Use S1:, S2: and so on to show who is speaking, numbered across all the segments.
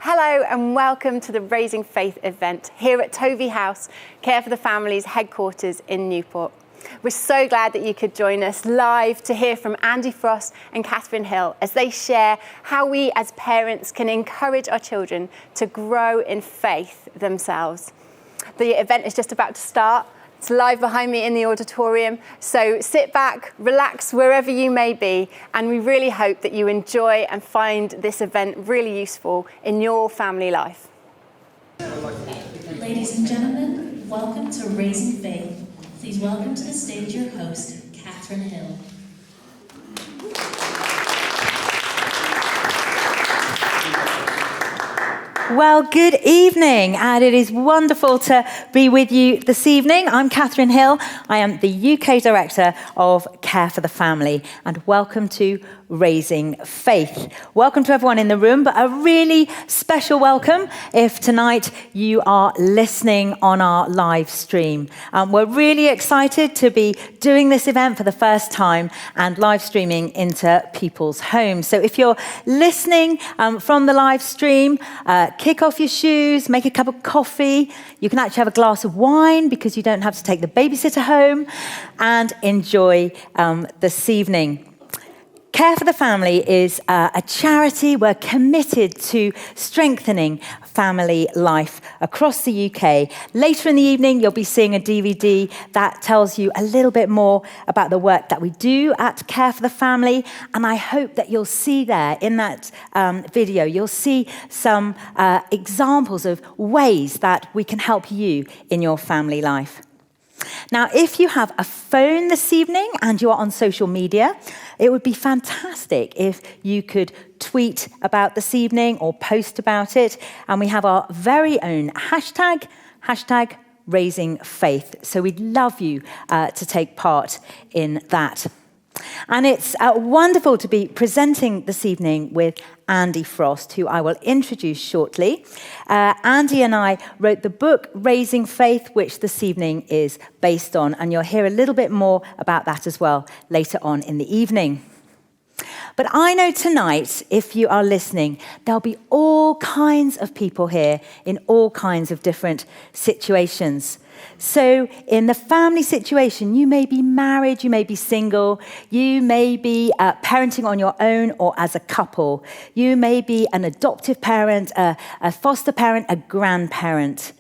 S1: Hello and welcome to the Raising Faith event here at Tovey House, Care for the Family's headquarters in Newport. We're so glad that you could join us live to hear from Andy Frost and Catherine Hill as they share how we as parents can encourage our children to grow in faith themselves. The event is just about to start. It's live behind me in the auditorium, so sit back, relax wherever you may be, and we really hope that you enjoy and find this event really useful in your family life.
S2: Ladies and gentlemen, welcome to Raising Faith. Please welcome to the stage your host, Catherine Hill.
S3: Well, good evening, and it is wonderful to be with you this evening. I'm Catherine Hill. I am the UK Director of Care for the Family, and welcome to Raising Faith. Welcome to everyone in the room, but a really special welcome if tonight you are listening on our live stream. We're really excited to be doing this event for the first time and live streaming into people's homes. So if you're listening from the live stream, kick off your shoes, make a cup of coffee. You can actually have a glass of wine because you don't have to take the babysitter home, and enjoy this evening. Care for the Family is a charity. We're committed to strengthening family life across the UK. Later in the evening, you'll be seeing a DVD that tells you a little bit more about the work that we do at Care for the Family. And I hope that you'll see there in that video, you'll see some examples of ways that we can help you in your family life. Now, if you have a phone this evening and you are on social media, it would be fantastic if you could tweet about this evening or post about it. And we have our very own hashtag Raising Faith. So we'd love you to take part in that. And it's wonderful to be presenting this evening with Andy Frost, who I will introduce shortly. Andy and I wrote the book Raising Faith, which this evening is based on, and you'll hear a little bit more about that as well later on in the evening. But I know tonight, if you are listening, there'll be all kinds of people here in all kinds of different situations. So in the family situation, you may be married, you may be single, you may be parenting on your own or as a couple. You may be an adoptive parent, a foster parent, a grandparent.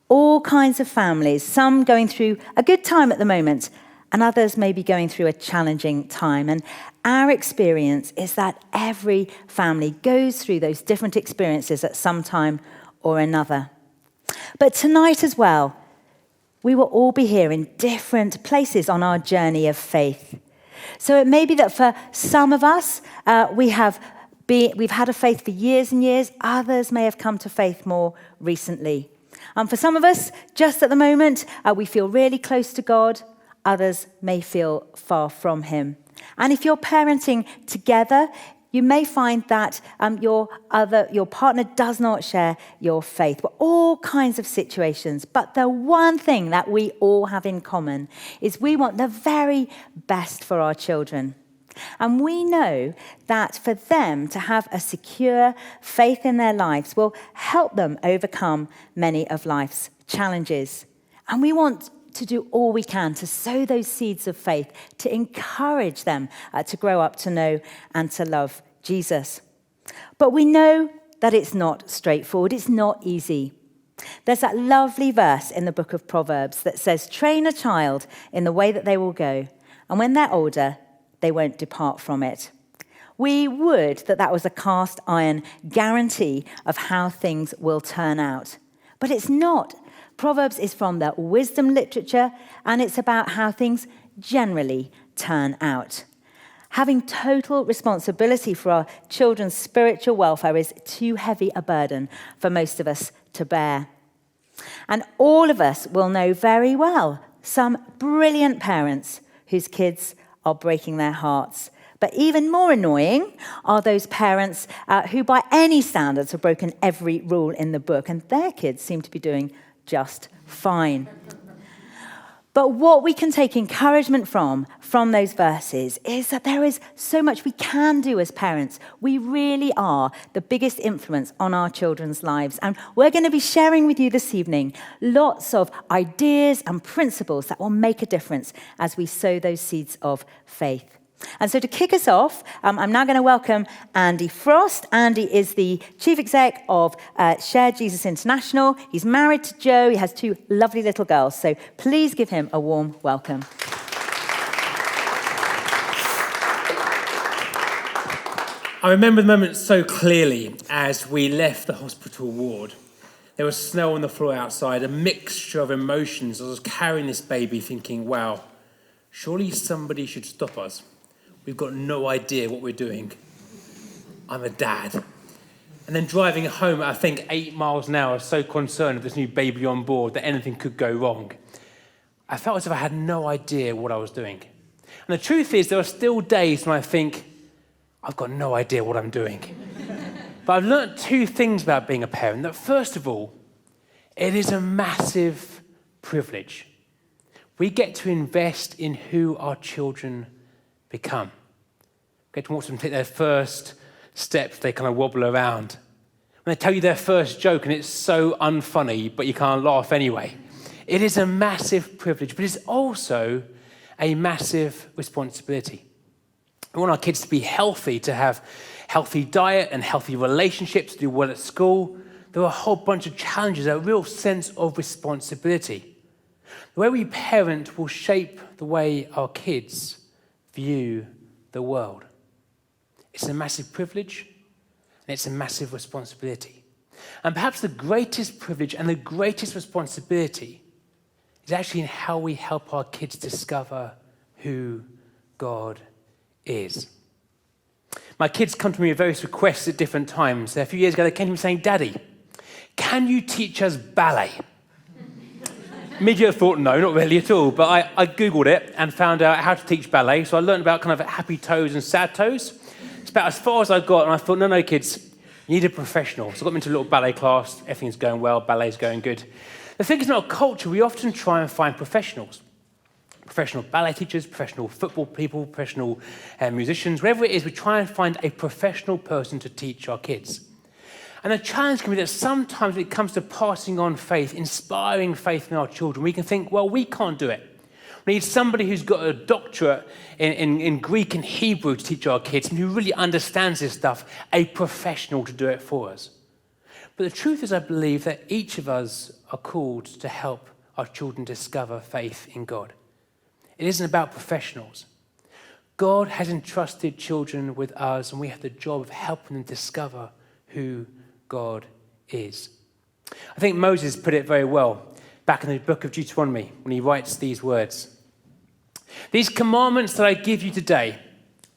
S3: All kinds of families, some going through a good time at the moment, and others may be going through a challenging time. And our experience is that every family goes through those different experiences at some time or another. But tonight as well, we will all be here in different places on our journey of faith. So it may be that for some of us, we've had a faith for years and years. Others may have come to faith more recently. For some of us, just at the moment, we feel really close to God. Others may feel far from him. And if you're parenting together, you may find that your partner does not share your faith. Well, all kinds of situations. But the one thing that we all have in common is we want the very best for our children. And we know that for them to have a secure faith in their lives will help them overcome many of life's challenges. And we want to do all we can to sow those seeds of faith, to encourage them to grow up to know and to love Jesus. But we know that it's not straightforward, it's not easy. There's that lovely verse in the book of Proverbs that says, "Train a child in the way that they will go, and when they're older, they won't depart from it." We would that was a cast iron guarantee of how things will turn out. But it's not. Proverbs is from the wisdom literature, and it's about how things generally turn out. Having total responsibility for our children's spiritual welfare is too heavy a burden for most of us to bear. And all of us will know very well some brilliant parents whose kids are breaking their hearts. But even more annoying are those parents who by any standards have broken every rule in the book, and their kids seem to be doing just fine. But what we can take encouragement from those verses is that there is so much we can do as parents. We really are the biggest influence on our children's lives. And we're going to be sharing with you this evening lots of ideas and principles that will make a difference as we sow those seeds of faith. And so to kick us off, I'm now going to welcome Andy Frost. Andy is the Chief Exec of Share Jesus International. He's married to Jo. He has 2 lovely little girls. So please give him a warm welcome.
S4: I remember the moment so clearly as we left the hospital ward. There was snow on the floor outside, a mixture of emotions. I was carrying this baby thinking, wow, surely somebody should stop us. We've got no idea what we're doing. I'm a dad. And then driving home at, I think, 8 miles an hour, so concerned with this new baby on board that anything could go wrong. I felt as if I had no idea what I was doing. And the truth is, there are still days when I think, I've got no idea what I'm doing. But I've learned 2 things about being a parent. That first of all, it is a massive privilege. We get to invest in who our children become. We get to watch them take their first steps, they kind of wobble around. When they tell you their first joke and it's so unfunny, but you can't laugh anyway. It is a massive privilege, but it's also a massive responsibility. We want our kids to be healthy, to have healthy diet and healthy relationships, to do well at school. There are a whole bunch of challenges, a real sense of responsibility. The way we parent will shape the way our kids view the world. It's a massive privilege and it's a massive responsibility. And perhaps the greatest privilege and the greatest responsibility is actually in how we help our kids discover who God is. My kids come to me with various requests at different times. A few years ago, they came to me saying, Daddy, can you teach us ballet? Immediate thought, no, not really at all. But I Googled it and found out how to teach ballet. So I learned about kind of happy toes and sad toes. It's about as far as I got. And I thought, no, kids, you need a professional. So I got them into a little ballet class. Everything's going well. Ballet's going good. The thing is, in our culture, we often try and find professionals. Professional ballet teachers, professional football people, professional musicians. Whatever it is, we try and find a professional person to teach our kids. And the challenge can be that sometimes when it comes to passing on faith, inspiring faith in our children, we can think, well, we can't do it. We need somebody who's got a doctorate in Greek and Hebrew to teach our kids and who really understands this stuff, a professional to do it for us. But the truth is, I believe that each of us are called to help our children discover faith in God. It isn't about professionals. God has entrusted children with us, and we have the job of helping them discover who God is. I think Moses put it very well back in the book of Deuteronomy when he writes these words. These commandments that I give you today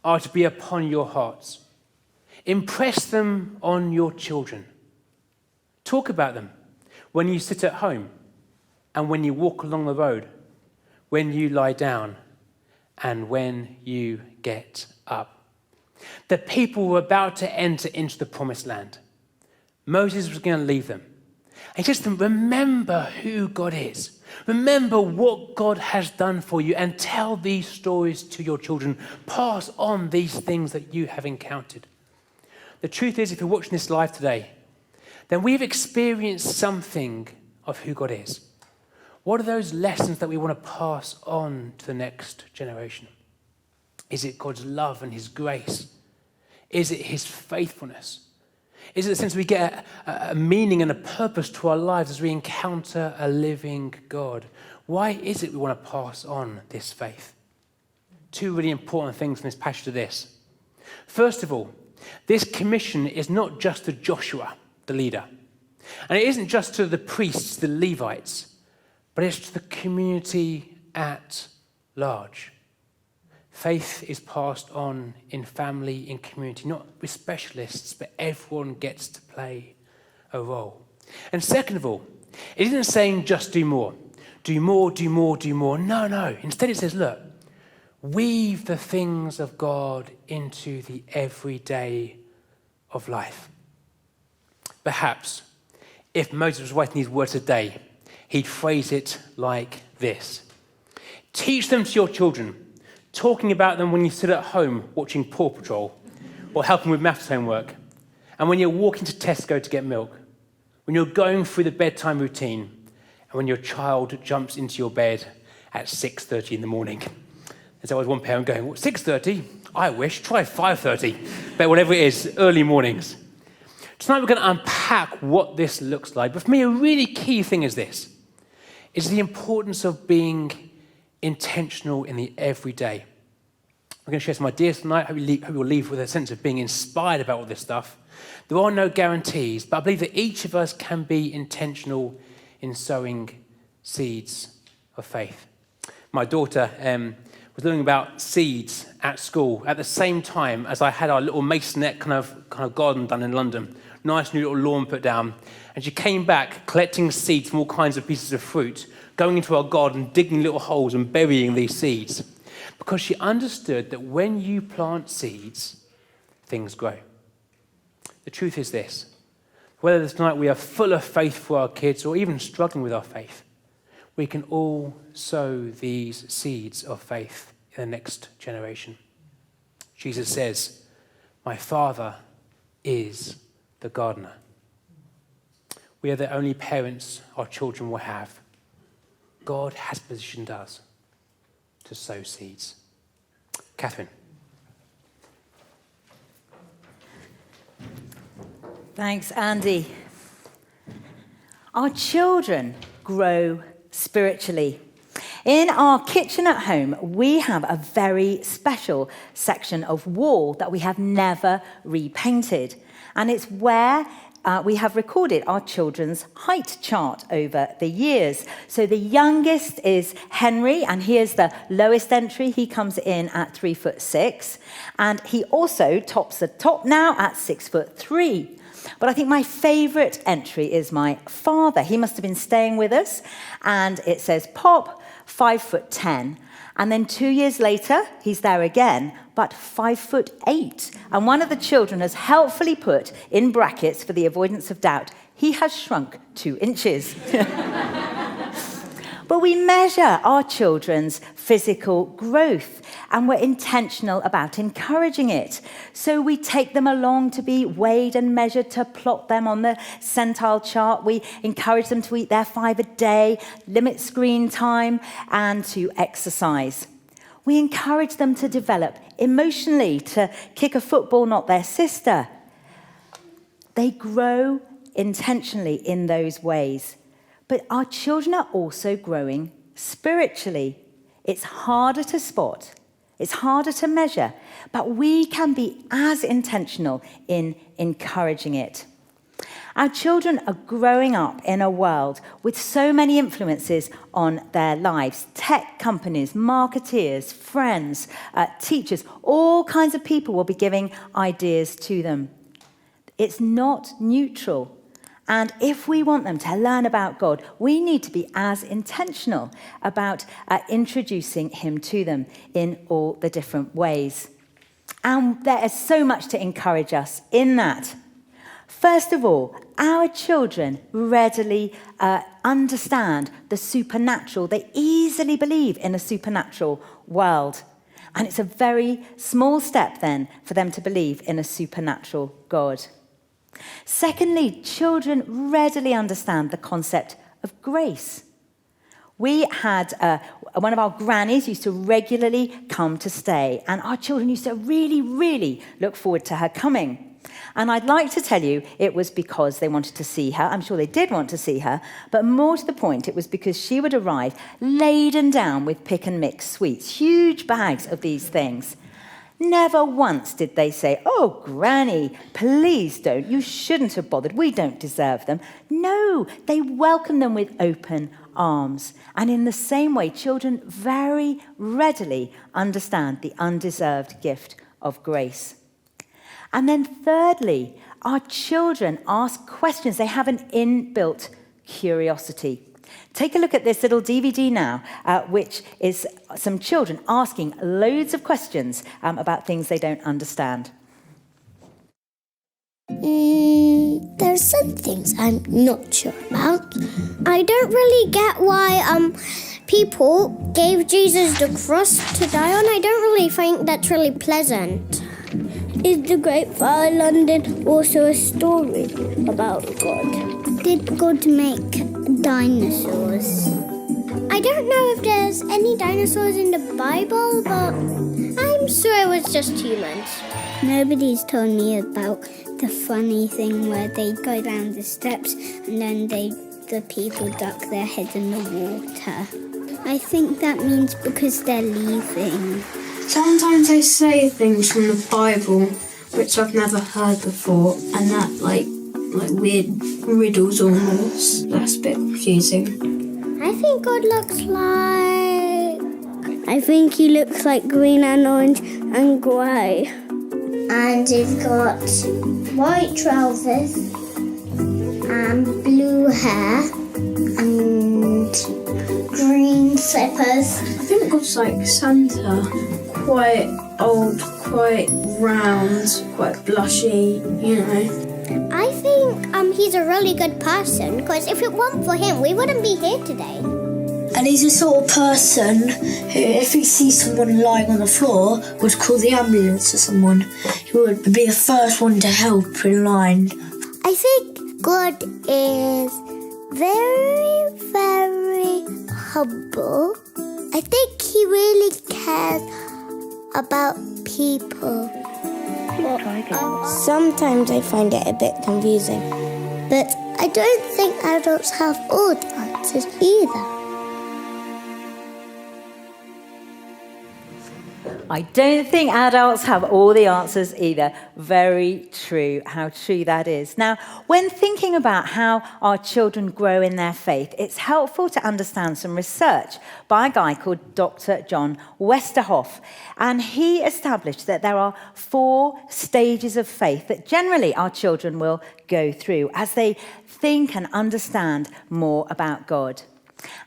S4: are to be upon your hearts. Impress them on your children. Talk about them when you sit at home and when you walk along the road, when you lie down and when you get up. The people were about to enter into the promised land. Moses was going to leave them. And just remember who God is. Remember what God has done for you and tell these stories to your children. Pass on these things that you have encountered. The truth is, if you're watching this live today, then we've experienced something of who God is. What are those lessons that we want to pass on to the next generation? Is it God's love and his grace? Is it his faithfulness? Is it the sense that we get a meaning and a purpose to our lives as we encounter a living God? Why is it we want to pass on this faith? 2 really important things from this passage to this. First of all, this commission is not just to Joshua, the leader. And it isn't just to the priests, the Levites, but it's to the community at large. Faith is passed on in family, in community, not with specialists, but everyone gets to play a role. And second of all, it isn't saying just do more. Do more, do more, do more. No. Instead it says, look, weave the things of God into the everyday of life. Perhaps if Moses was writing these words today, he'd phrase it like this. Teach them to your children, talking about them when you sit at home watching Paw Patrol or helping with maths homework, and when you're walking to Tesco to get milk, when you're going through the bedtime routine, and when your child jumps into your bed at 6:30 in the morning. There's always one parent going, well, 6:30? I wish, try 5:30. But whatever it is, early mornings. Tonight we're going to unpack what this looks like. But for me, a really key thing is this, is the importance of being intentional in the everyday. I'm going to share some ideas tonight. Hope you'll leave with a sense of being inspired about all this stuff. There are no guarantees, but I believe that each of us can be intentional in sowing seeds of faith. My daughter was learning about seeds at school at the same time as I had our little masonette kind of garden done in London. Nice new little lawn put down. And she came back collecting seeds from all kinds of pieces of fruit, going into our garden, digging little holes and burying these seeds. Because she understood that when you plant seeds, things grow. The truth is this, whether tonight we are full of faith for our kids or even struggling with our faith, we can all sow these seeds of faith in the next generation. Jesus says, my Father is the gardener. We are the only parents our children will have. God has positioned us to sow seeds. Catherine.
S3: Thanks, Andy. Our children grow spiritually. In our kitchen at home, we have a very special section of wall that we have never repainted. And it's where we have recorded our children's height chart over the years. So the youngest is Henry, and here's the lowest entry. He comes in at 3'6", and he also tops the top now at 6'3". But I think my favourite entry is my father. He must have been staying with us, and it says Pop, 5'10". And then 2 years later, he's there again, but 5'8". And one of the children has helpfully put in brackets, for the avoidance of doubt, he has shrunk 2 inches. But we measure our children's physical growth, and we're intentional about encouraging it. So we take them along to be weighed and measured, to plot them on the centile chart. We encourage them to eat their 5 a day, limit screen time, and to exercise. We encourage them to develop emotionally, to kick a football, not their sister. They grow intentionally in those ways. But our children are also growing spiritually. It's harder to spot, it's harder to measure, but we can be as intentional in encouraging it. Our children are growing up in a world with so many influences on their lives. Tech companies, marketeers, friends, teachers, all kinds of people will be giving ideas to them. It's not neutral. And if we want them to learn about God, we need to be as intentional about introducing him to them in all the different ways. And there is so much to encourage us in that. First of all, our children readily understand the supernatural. They easily believe in a supernatural world. And it's a very small step then for them to believe in a supernatural God. Secondly, children readily understand the concept of grace. We had one of our grannies used to regularly come to stay, and our children used to really, really look forward to her coming. And I'd like to tell you it was because they wanted to see her. I'm sure they did want to see her, but more to the point, it was because she would arrive laden down with pick and mix sweets, huge bags of these things. Never once did they say, "Oh, Granny, please don't. You shouldn't have bothered. We don't deserve them." No, they welcomed them with open arms. And in the same way, children very readily understand the undeserved gift of grace. And then thirdly, our children ask questions. They have an inbuilt curiosity. Take a look at this little DVD now, which is some children asking loads of questions about things they don't understand.
S5: there are some things I'm not sure about. I don't really get why people gave Jesus the cross to die on. I don't really think that's really pleasant. Is the Great Fire of London also a story about God? Did God make dinosaurs? I don't know if there's any dinosaurs in the Bible, but I'm sure it was just humans. Nobody's told me about the funny thing where they go down the steps and then the people duck their heads in the water. I think that means because they're leaving.
S6: Sometimes they say things from the Bible which I've never heard before, and that like weird riddles almost. That's a bit confusing.
S5: I think God looks like... I think he looks like green and orange and grey. And he's got white trousers and blue hair and green slippers.
S6: I think God's like Santa, quite old, quite round, quite blushy, you know.
S5: I think he's a really good person, because if it weren't for him, we wouldn't be here today.
S6: And he's the sort of person who, if he sees someone lying on the floor, would call the ambulance to someone. He would be the first one to help in line.
S5: I think God is very, very humble. I think he really cares about people. Sometimes I find it a bit confusing, but I don't think adults have all the answers either.
S3: I don't think adults have all the answers either. Very true, how true that is. Now, when thinking about how our children grow in their faith, it's helpful to understand some research by a guy called Dr. John Westerhoff. And he established that there are 4 stages of faith that generally our children will go through as they think and understand more about God.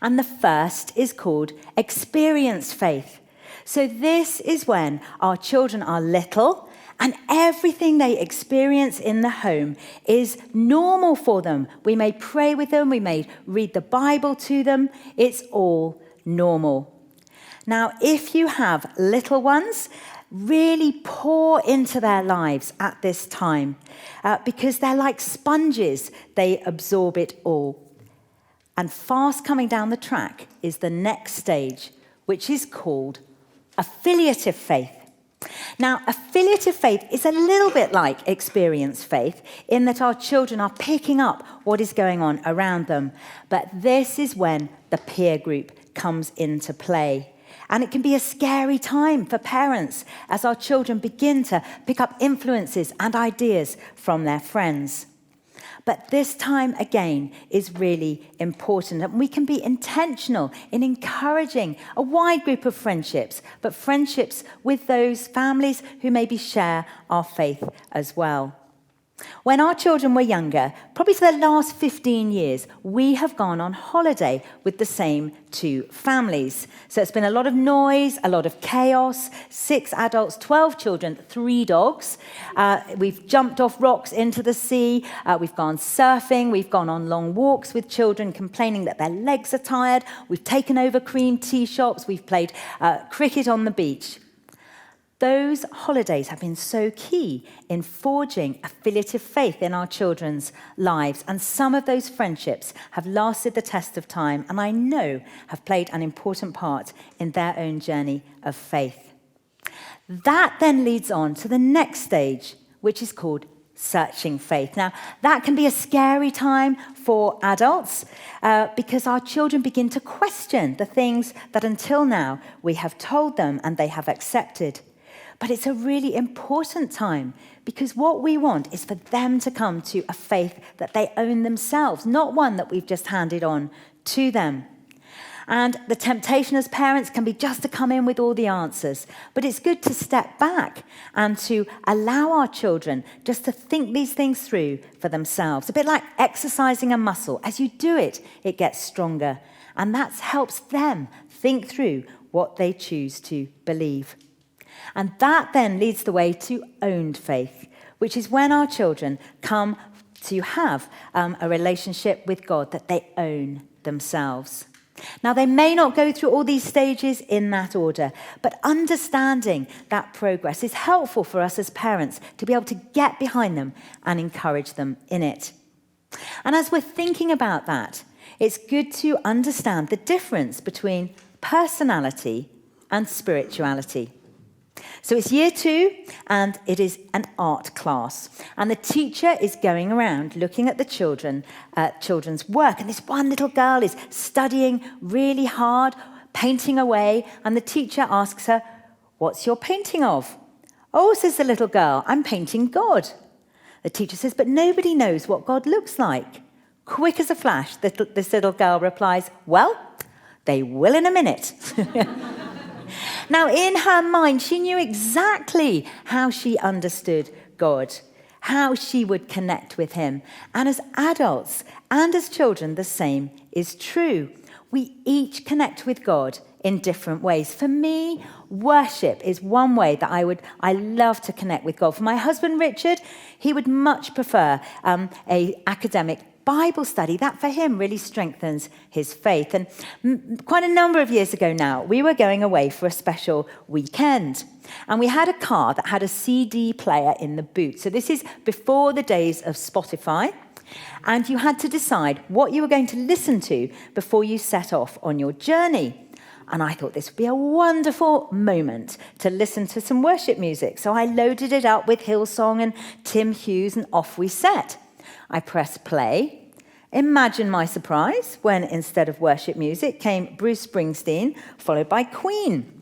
S3: And the first is called experienced faith. So this is when our children are little and everything they experience in the home is normal for them. We may pray with them, we may read the Bible to them. It's all normal. Now, if you have little ones, really pour into their lives at this time because they're like sponges. They absorb it all. And fast coming down the track is the next stage, which is called affiliative faith. Now, affiliative faith is a little bit like experienced faith in that our children are picking up what is going on around them. But this is when the peer group comes into play. And it can be a scary time for parents as our children begin to pick up influences and ideas from their friends. But this time, again, is really important. And we can be intentional in encouraging a wide group of friendships, but friendships with those families who maybe share our faith as well. When our children were younger, probably for the last 15 years, we have gone on holiday with the same 2 families. So it's been a lot of noise, a lot of chaos, 6 adults, 12 children, 3 dogs. We've jumped off rocks into the sea. We've gone surfing. We've gone on long walks with children complaining that their legs are tired. We've taken over cream tea shops. We've played cricket on the beach. Those holidays have been so key in forging affiliative faith in our children's lives, and some of those friendships have lasted the test of time and I know have played an important part in their own journey of faith. That then leads on to the next stage, which is called searching faith. Now, that can be a scary time for adults because our children begin to question the things that until now we have told them and they have accepted. But it's a really important time because what we want is for them to come to a faith that they own themselves, not one that we've just handed on to them. And the temptation as parents can be just to come in with all the answers. But it's good to step back and to allow our children just to think these things through for themselves. A bit like exercising a muscle. As you do it, it gets stronger. And that helps them think through what they choose to believe. And that then leads the way to owned faith, which is when our children come to have a relationship with God that they own themselves. Now, they may not go through all these stages in that order, but understanding that progress is helpful for us as parents to be able to get behind them and encourage them in it. And as we're thinking about that, it's good to understand the difference between personality and spirituality. So it's year 2, and it is an art class. And the teacher is going around looking at the children's work. And this one little girl is studying really hard, painting away. And the teacher asks her, "What's your painting of?" "Oh," says the little girl, "I'm painting God." The teacher says, "But nobody knows what God looks like." Quick as a flash, this little girl replies, "Well, they will in a minute." Now, in her mind, she knew exactly how she understood God, how she would connect with him. And as adults and as children, the same is true. We each connect with God in different ways. For me, worship is one way that I love to connect with God. For my husband, Richard, he would much prefer a academic Bible study. That for him really strengthens his faith. And quite a number of years ago now, we were going away for a special weekend. And we had a car that had a CD player in the boot. So this is before the days of Spotify. And you had to decide what you were going to listen to before you set off on your journey. And I thought this would be a wonderful moment to listen to some worship music. So I loaded it up with Hillsong and Tim Hughes, and off we set. I pressed play. Imagine my surprise when, instead of worship music, came Bruce Springsteen, followed by Queen.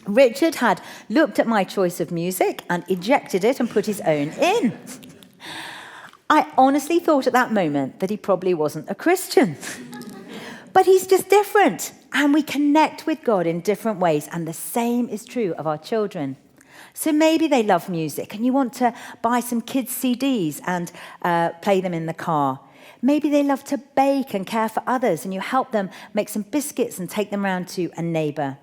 S3: Richard had looked at my choice of music and ejected it and put his own in. I honestly thought at that moment that he probably wasn't a Christian. But he's just different, and we connect with God in different ways, and the same is true of our children. So maybe they love music and you want to buy some kids' CDs and play them in the car. Maybe they love to bake and care for others and you help them make some biscuits and take them round to a neighbour.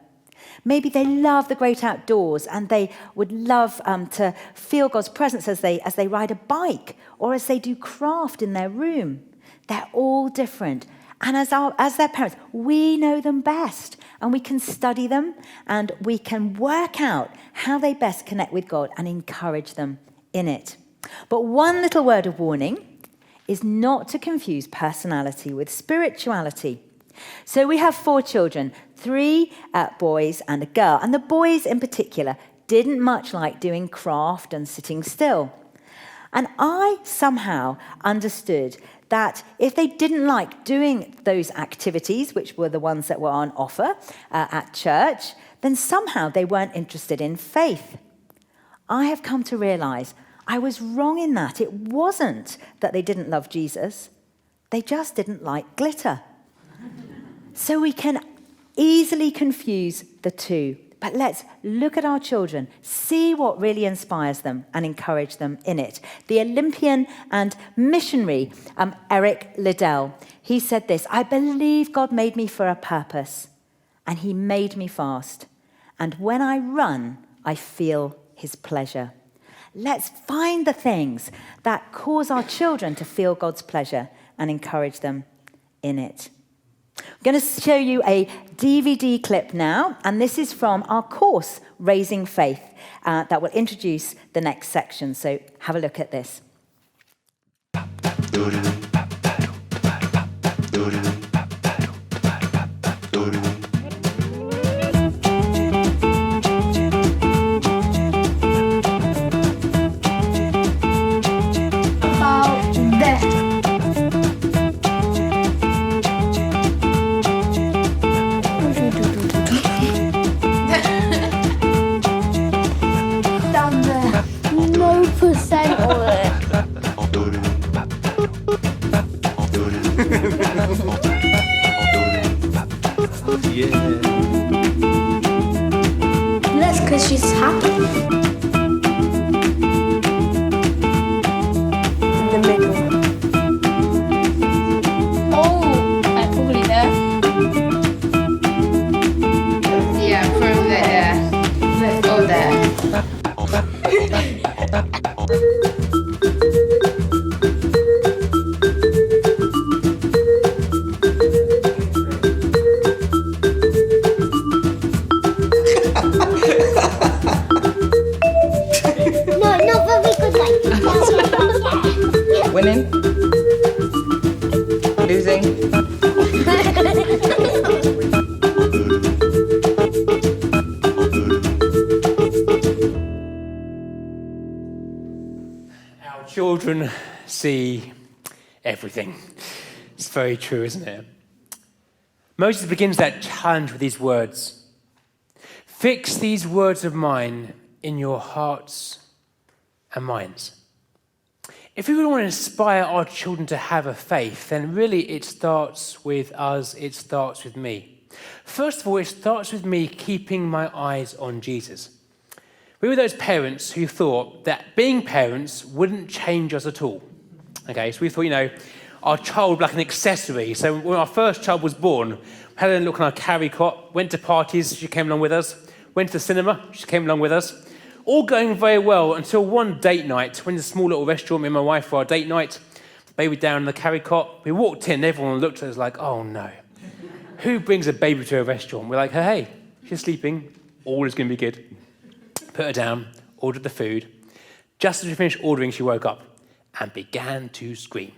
S3: Maybe they love the great outdoors and they would love to feel God's presence as they ride a bike or as they do craft in their room. They're all different. And as their parents, we know them best, and we can study them, and we can work out how they best connect with God and encourage them in it. But one little word of warning is not to confuse personality with spirituality. So we have 4 children, 3 boys and a girl. And the boys in particular didn't much like doing craft and sitting still. And I somehow understood that if they didn't like doing those activities, which were the ones that were on offer at church, then somehow they weren't interested in faith. I have come to realize I was wrong in that. It wasn't that they didn't love Jesus. They just didn't like glitter. So we can easily confuse the two. But let's look at our children, see what really inspires them and encourage them in it. The Olympian and missionary Eric Liddell, he said this: "I believe God made me for a purpose, and he made me fast. And when I run, I feel his pleasure." Let's find the things that cause our children to feel God's pleasure and encourage them in it. I'm going to show you a DVD clip now, and this is from our course, Raising Faith, that will introduce the next section. So have a look at this.
S7: Winning? Losing?
S4: Our children see everything. It's very true, isn't it? Moses begins that challenge with these words. Fix these words of mine in your hearts and minds. If we really want to inspire our children to have a faith, then really it starts with us, it starts with me. First of all, it starts with me keeping my eyes on Jesus. We were those parents who thought that being parents wouldn't change us at all. Okay, so we thought, our child would be like an accessory. So when our first child was born, we had a look on our carry cot, went to parties, she came along with us, went to the cinema, she came along with us. All going very well until one date night, went to a small little restaurant, me and my wife for our date night, baby down in the carry cot. We walked in, everyone looked at us like, oh no. Who brings a baby to a restaurant? We're like, hey, she's sleeping, all is going to be good. Put her down, ordered the food. Just as we finished ordering, she woke up and began to scream.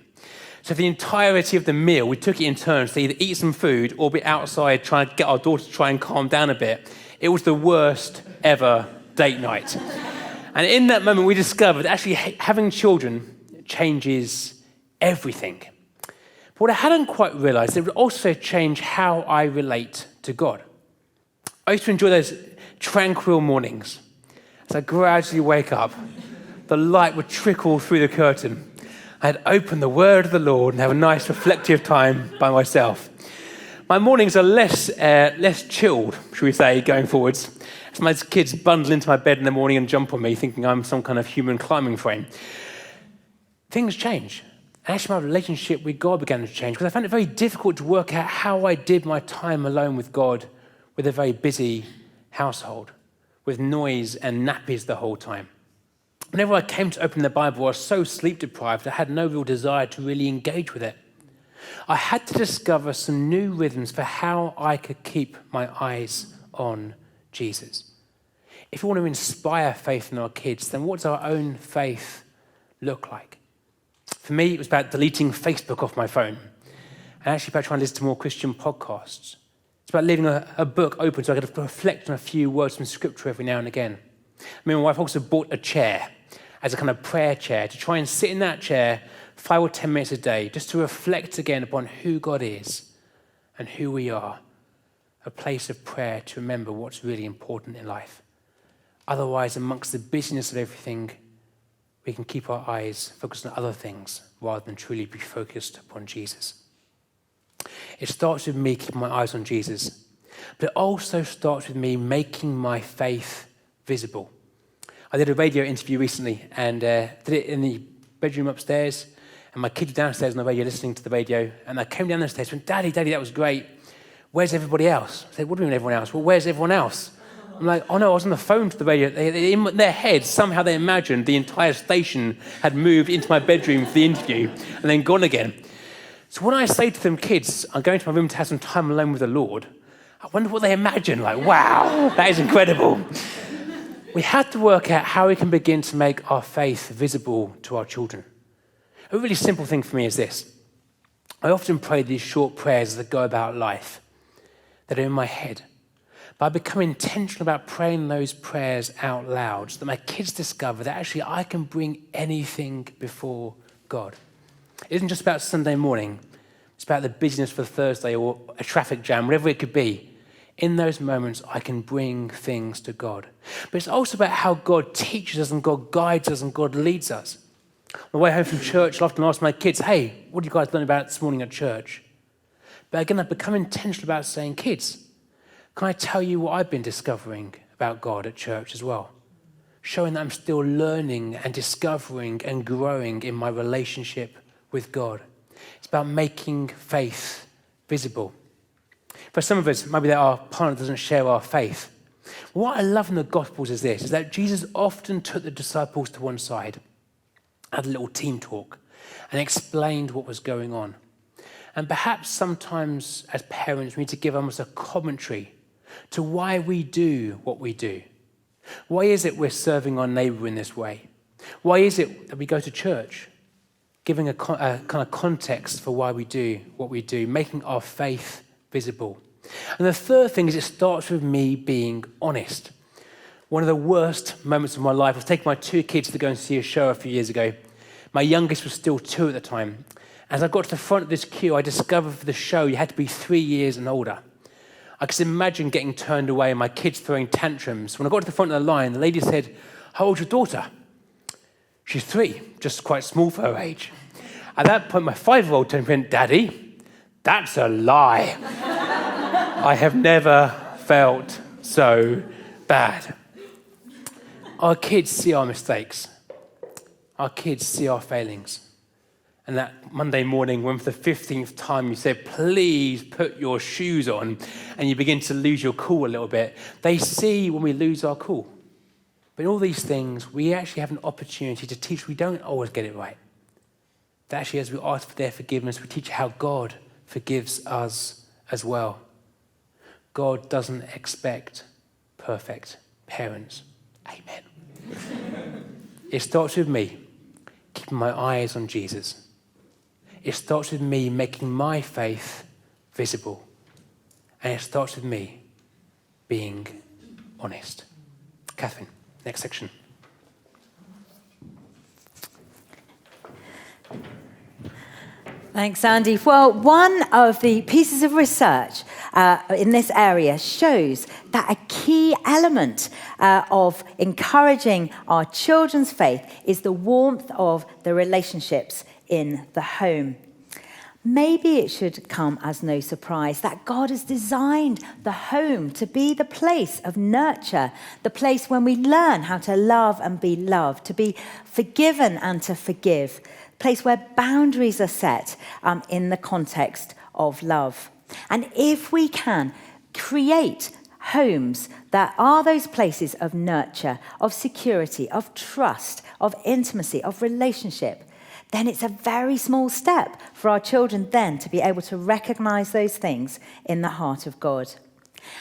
S4: So for the entirety of the meal, we took it in turns to either eat some food or be outside trying to get our daughter to try and calm down a bit. It was the worst ever date night. And in that moment, we discovered that actually having children changes everything. But what I hadn't quite realized, it would also change how I relate to God. I used to enjoy those tranquil mornings. As I gradually wake up, the light would trickle through the curtain. I'd open the word of the Lord and have a nice reflective time by myself. My mornings are less chilled, should we say, going forwards. As my kids bundle into my bed in the morning and jump on me, thinking I'm some kind of human climbing frame. Things change. Actually, my relationship with God began to change because I found it very difficult to work out how I did my time alone with God with a very busy household, with noise and nappies the whole time. Whenever I came to open the Bible, I was so sleep deprived, I had no real desire to really engage with it. I had to discover some new rhythms for how I could keep my eyes on Jesus. If we want to inspire faith in our kids, then what does our own faith look like? For me, it was about deleting Facebook off my phone, and actually about trying to listen to more Christian podcasts. It's about leaving a book open so I could reflect on a few words from Scripture every now and again. Me and my wife also bought a chair as a kind of prayer chair to try and sit in that chair 5 or 10 minutes a day, just to reflect again upon who God is and who we are. A place of prayer to remember what's really important in life. Otherwise, amongst the busyness of everything, we can keep our eyes focused on other things rather than truly be focused upon Jesus. It starts with me keeping my eyes on Jesus, but it also starts with me making my faith visible. I did a radio interview recently and did it in the bedroom upstairs, and my kids were downstairs on the radio listening to the radio, and I came down the stairs and went, Daddy, that was great. Where's everybody else? I said, what do you mean everyone else? Well, where's everyone else? I'm like, oh no, I was on the phone to the radio. In their heads, somehow they imagined the entire station had moved into my bedroom for the interview and then gone again. So when I say to them, kids, I'm going to my room to have some time alone with the Lord, I wonder what they imagine. Like, wow, that is incredible. We had to work out how we can begin to make our faith visible to our children. A really simple thing for me is this. I often pray these short prayers as I go about life that are in my head. But I become intentional about praying those prayers out loud so that my kids discover that actually I can bring anything before God. It isn't just about Sunday morning. It's about the busyness for Thursday or a traffic jam, whatever it could be. In those moments, I can bring things to God. But it's also about how God teaches us and God guides us and God leads us. On the way home from church, I'll often ask my kids, hey, what did you guys learn about this morning at church? But again, I've become intentional about saying, kids, can I tell you what I've been discovering about God at church as well? Showing that I'm still learning and discovering and growing in my relationship with God. It's about making faith visible. For some of us, maybe that our partner doesn't share our faith. What I love in the Gospels is this, is that Jesus often took the disciples to one side, had a little team talk, and explained what was going on. And perhaps sometimes as parents, we need to give almost a commentary to why we do what we do. Why is it we're serving our neighbour in this way? Why is it that we go to church? giving a kind of context for why we do what we do, making our faith visible. And the third thing is it starts with me being honest. One of the worst moments of my life was taking my 2 kids to go and see a show a few years ago. My youngest was still 2 at the time. As I got to the front of this queue, I discovered for the show you had to be 3 years and older. I could imagine getting turned away and my kids throwing tantrums. When I got to the front of the line, the lady said, "How old's your daughter?" "She's 3, just quite small for her age." At that point, my 5-year-old turned and went, "Daddy, that's a lie." I have never felt so bad. Our kids see our mistakes. Our kids see our failings. And that Monday morning, when for the 15th time you said, "Please put your shoes on," and you begin to lose your cool a little bit, they see when we lose our cool. But in all these things, we actually have an opportunity to teach. We don't always get it right. That actually, as we ask for their forgiveness, we teach how God forgives us as well. God doesn't expect perfect parents. Amen. It starts with me keeping my eyes on Jesus. It starts with me making my faith visible. And it starts with me being honest. Catherine, next section.
S3: Thanks, Andy. Well, one of the pieces of research in this area shows that a key element of encouraging our children's faith is the warmth of the relationships in the home. Maybe it should come as no surprise that God has designed the home to be the place of nurture, the place when we learn how to love and be loved, to be forgiven and to forgive, a place where boundaries are set in the context of love. And if we can create homes that are those places of nurture, of security, of trust, of intimacy, of relationship, then it's a very small step for our children then to be able to recognize those things in the heart of God.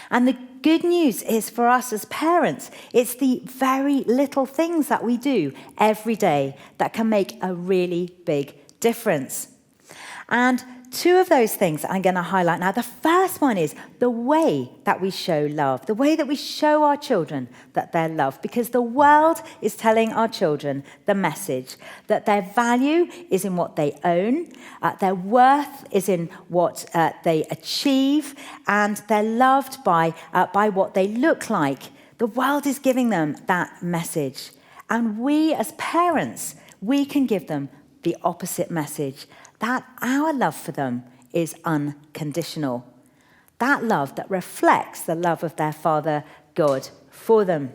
S3: And the good news is for us as parents, it's the very little things that we do every day that can make a really big difference. And 2 of those things I'm going to highlight now. The first one is the way that we show love, the way that we show our children that they're loved, because the world is telling our children the message that their value is in what they own, their worth is in what they achieve, and they're loved by what they look like. The world is giving them that message. And we as parents, we can give them the opposite message, that our love for them is unconditional. That love that reflects the love of their Father, God, for them.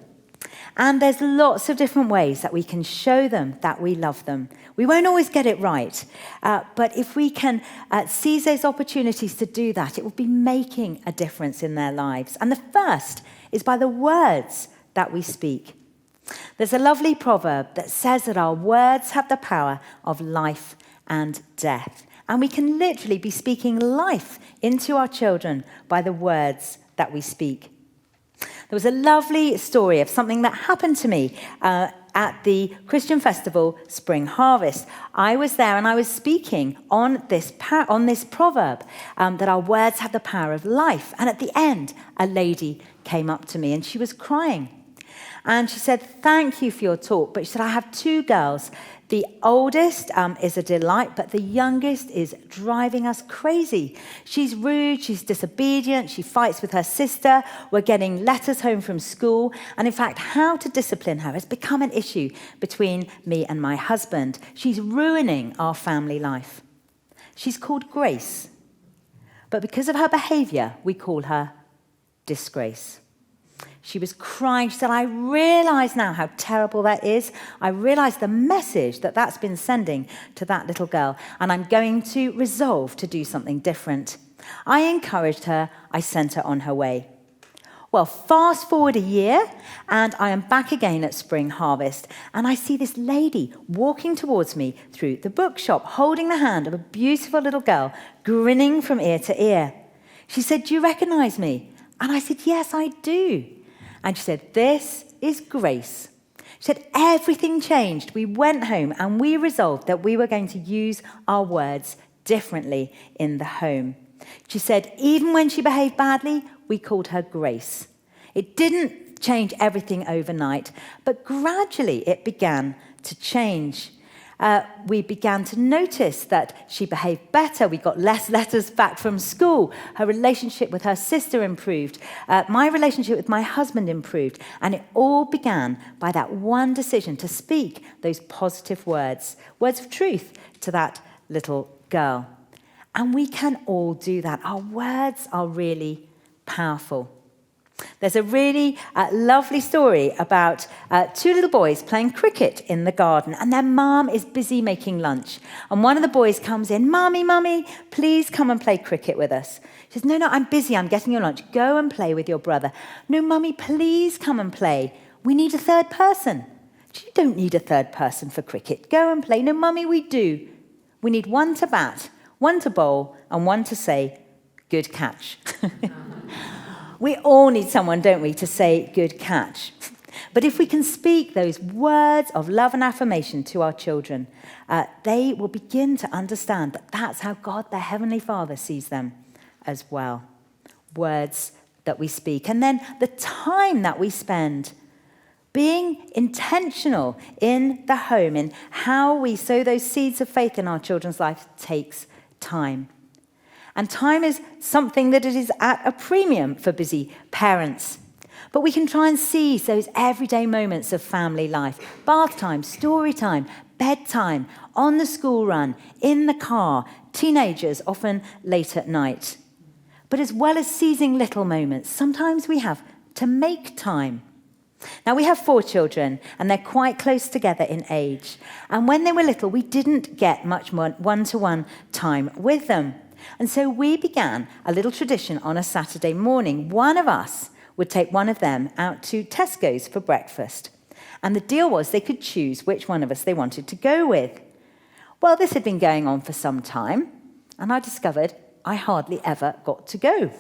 S3: And there's lots of different ways that we can show them that we love them. We won't always get it right, but if we can seize those opportunities to do that, it will be making a difference in their lives. And the first is by the words that we speak. There's a lovely proverb that says that our words have the power of life and death. And we can literally be speaking life into our children by the words that we speak. There was a lovely story of something that happened to me at the Christian festival Spring Harvest. I was there and I was speaking on this proverb that our words have the power of life. And at the end, a lady came up to me and she was crying. And she said, "Thank you for your talk." But she said, "I have 2 girls. The oldest is a delight, but the youngest is driving us crazy. She's rude, she's disobedient, she fights with her sister. We're getting letters home from school. And in fact, how to discipline her has become an issue between me and my husband. She's ruining our family life. She's called Grace. But because of her behavior, we call her Disgrace." She was crying. She said, "I realize now how terrible that is. I realize the message that that's been sending to that little girl, and I'm going to resolve to do something different." I encouraged her. I sent her on her way. Well, fast forward a year, and I am back again at Spring Harvest, and I see this lady walking towards me through the bookshop, holding the hand of a beautiful little girl, grinning from ear to ear. She said, "Do you recognize me?" And I said, "Yes, I do." And she said, "This is Grace. She said, everything changed. We went home and we resolved that we were going to use our words differently in the home. She said, even when she behaved badly, we called her Grace. It didn't change everything overnight, but gradually it began to change. We began to notice that she behaved better. We got less letters back from school. Her relationship with her sister improved. My relationship with my husband improved. And it all began by that one decision to speak those positive words of truth to that little girl. And we can all do that. Our words are really powerful. There's a really lovely story about two little boys playing cricket in the garden, and their mum is busy making lunch. And one of the boys comes in, Mummy, please come and play cricket with us. She says, No, I'm busy, I'm getting your lunch. Go and play with your brother. No, Mummy, please come and play. We need a third person. You don't need a third person for cricket. Go and play. No, Mummy, we do. We need one to bat, one to bowl, and one to say, good catch. We all need someone, don't we, to say good catch. But if we can speak those words of love and affirmation to our children, they will begin to understand that that's how God, their Heavenly Father, sees them as well. Words that we speak. And then the time that we spend being intentional in the home, in how we sow those seeds of faith in our children's life, takes time. And time is something that it is at a premium for busy parents. But we can try and seize those everyday moments of family life. Bath time, story time, bedtime, on the school run, in the car, teenagers, often late at night. But as well as seizing little moments, sometimes we have to make time. Now, we have 4 children, and they're quite close together in age. And when they were little, we didn't get much more one-to-one time with them. And so we began a little tradition on a Saturday morning. One of us would take one of them out to Tesco's for breakfast. And the deal was they could choose which one of us they wanted to go with. Well, this had been going on for some time, and I discovered I hardly ever got to go.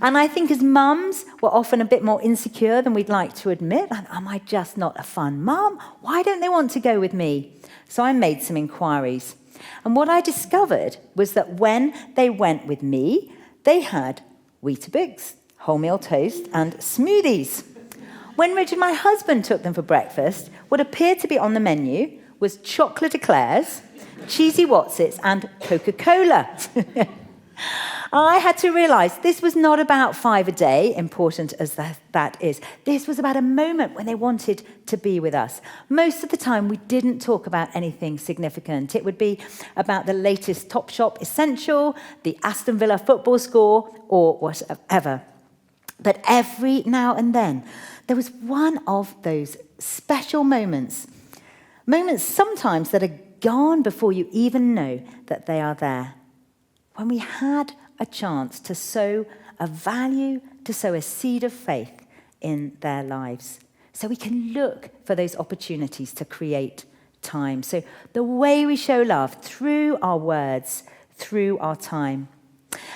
S3: And I think as mums, we're often a bit more insecure than we'd like to admit. Am I just not a fun mum? Why don't they want to go with me? So I made some inquiries. And what I discovered was that when they went with me, they had Weetabix, wholemeal toast, and smoothies. When Richard, my husband, took them for breakfast, what appeared to be on the menu was chocolate eclairs, cheesy Wotsits, and Coca-Cola. I had to realise this was not about 5 a day, important as that is. This was about a moment when they wanted to be with us. Most of the time, we didn't talk about anything significant. It would be about the latest Topshop essential, the Aston Villa football score, or whatever. But every now and then, there was one of those special moments sometimes that are gone before you even know that they are there. When we had a chance to sow a value, to sow a seed of faith in their lives. So we can look for those opportunities to create time. So the way we show love through our words, through our time.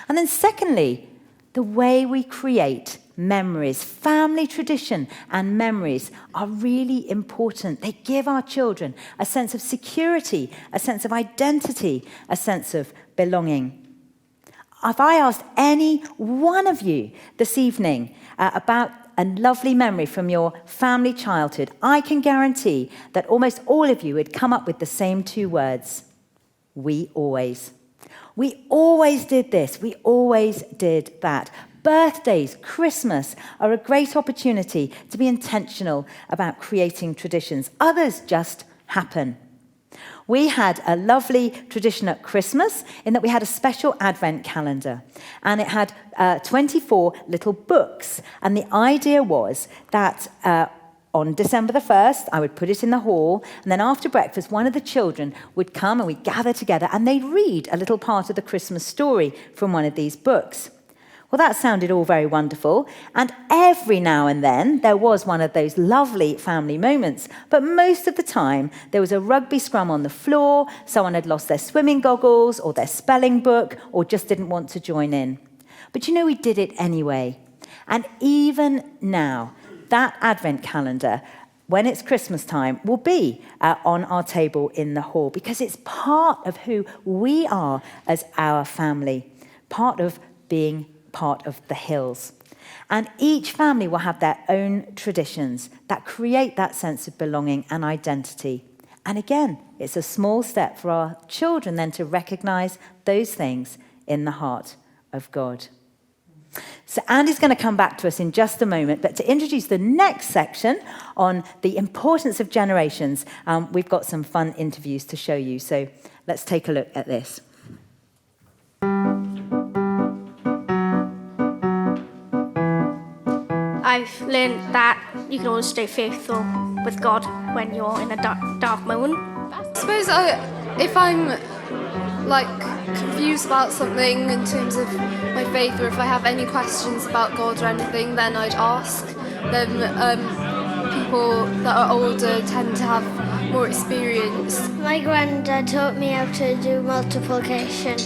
S3: And then secondly, the way we create memories. Family tradition and memories are really important. They give our children a sense of security, a sense of identity, a sense of belonging. If I asked any one of you this evening about a lovely memory from your family childhood, I can guarantee that almost all of you would come up with the same 2 words. We always. We always did this. We always did that. Birthdays, Christmas are a great opportunity to be intentional about creating traditions. Others just happen. We had a lovely tradition at Christmas in that we had a special Advent calendar, and it had 24 little books. And the idea was that on December the 1st, I would put it in the hall, and then after breakfast, one of the children would come and we'd gather together, and they'd read a little part of the Christmas story from one of these books. Well, that sounded all very wonderful, and every now and then there was one of those lovely family moments, but most of the time there was a rugby scrum on the floor, someone had lost their swimming goggles or their spelling book or just didn't want to join in. But you know, we did it anyway. And even now, that Advent calendar when it's Christmas time, will be on our table in the hall, because it's part of who we are as our family, part of being part of the Hills. And each family will have their own traditions that create that sense of belonging and identity. And again, it's a small step for our children then to recognise those things in the heart of God. So Andy's going to come back to us in just a moment, but to introduce the next section on the importance of generations, we've got some fun interviews to show you. So let's take a look at this.
S7: I've learned that you can always stay faithful with God when you're in a dark moment.
S8: I suppose if I'm confused about something in terms of my faith, or if I have any questions about God or anything, then I'd ask them. People that are older tend to have more experience.
S5: My granddad taught me how to do multiplication.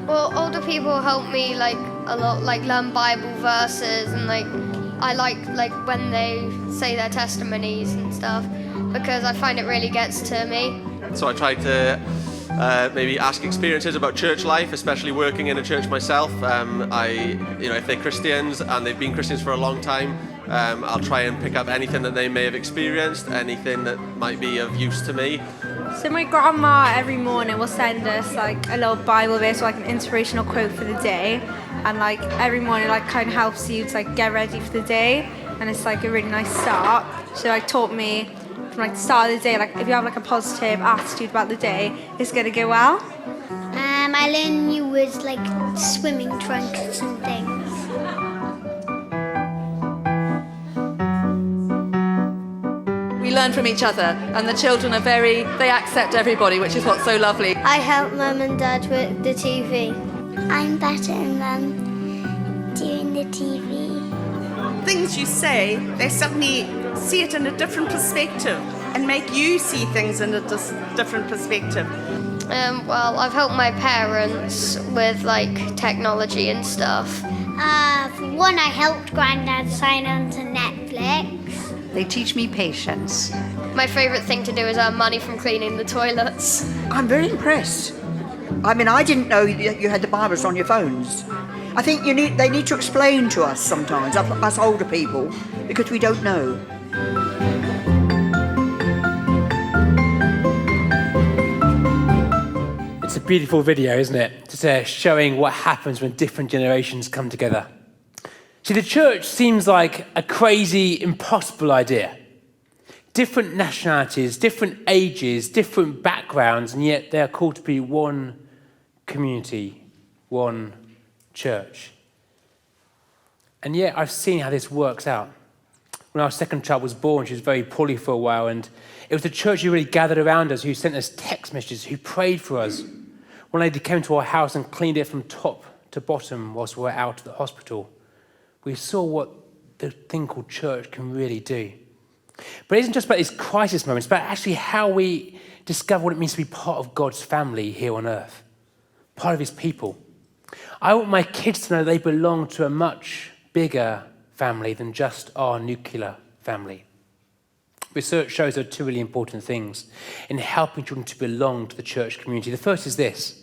S9: Well, older people help me a lot, learn Bible verses, and I like when they say their testimonies and stuff, because I find it really gets to me.
S10: So I try to maybe ask experiences about church life, especially working in a church myself. If they're Christians and they've been Christians for a long time, I'll try and pick up anything that they may have experienced, anything that might be of use to me.
S11: So my grandma every morning will send us a little Bible verse or an inspirational quote for the day, and every morning kind of helps you to get ready for the day, and it's a really nice start. So taught me from the start of the day, if you have a positive attitude about the day, it's going to go well.
S5: I learned new words like swimming trunks and things.
S12: We learn from each other, and the children they accept everybody, which is what's so lovely.
S5: I help Mum and Dad with the TV. I'm better than Mum doing the TV.
S13: Things you say, they suddenly see it in a different perspective and make you see things in a different perspective.
S9: Well, I've helped my parents with technology and stuff.
S5: For one, I helped Granddad sign on to Netflix.
S14: They teach me patience.
S9: My favourite thing to do is earn money from cleaning the toilets.
S14: I'm very impressed. I didn't know you had the Bibles on your phones. I think they need to explain to us sometimes, us older people, because we don't know.
S4: It's a beautiful video, isn't it? Just showing what happens when different generations come together. See, the church seems like a crazy, impossible idea. Different nationalities, different ages, different backgrounds, and yet they are called to be one community, one church. And yet I've seen how this works out. When our second child was born, she was very poorly for a while, and it was the church who really gathered around us, who sent us text messages, who prayed for us. One lady came to our house and cleaned it from top to bottom whilst we were out of the hospital. We saw what the thing called church can really do. But it isn't just about these crisis moments, but actually how we discover what it means to be part of God's family here on earth, part of his people. I want my kids to know they belong to a much bigger family than just our nuclear family. Research shows there are two really important things in helping children to belong to the church community. The first is this: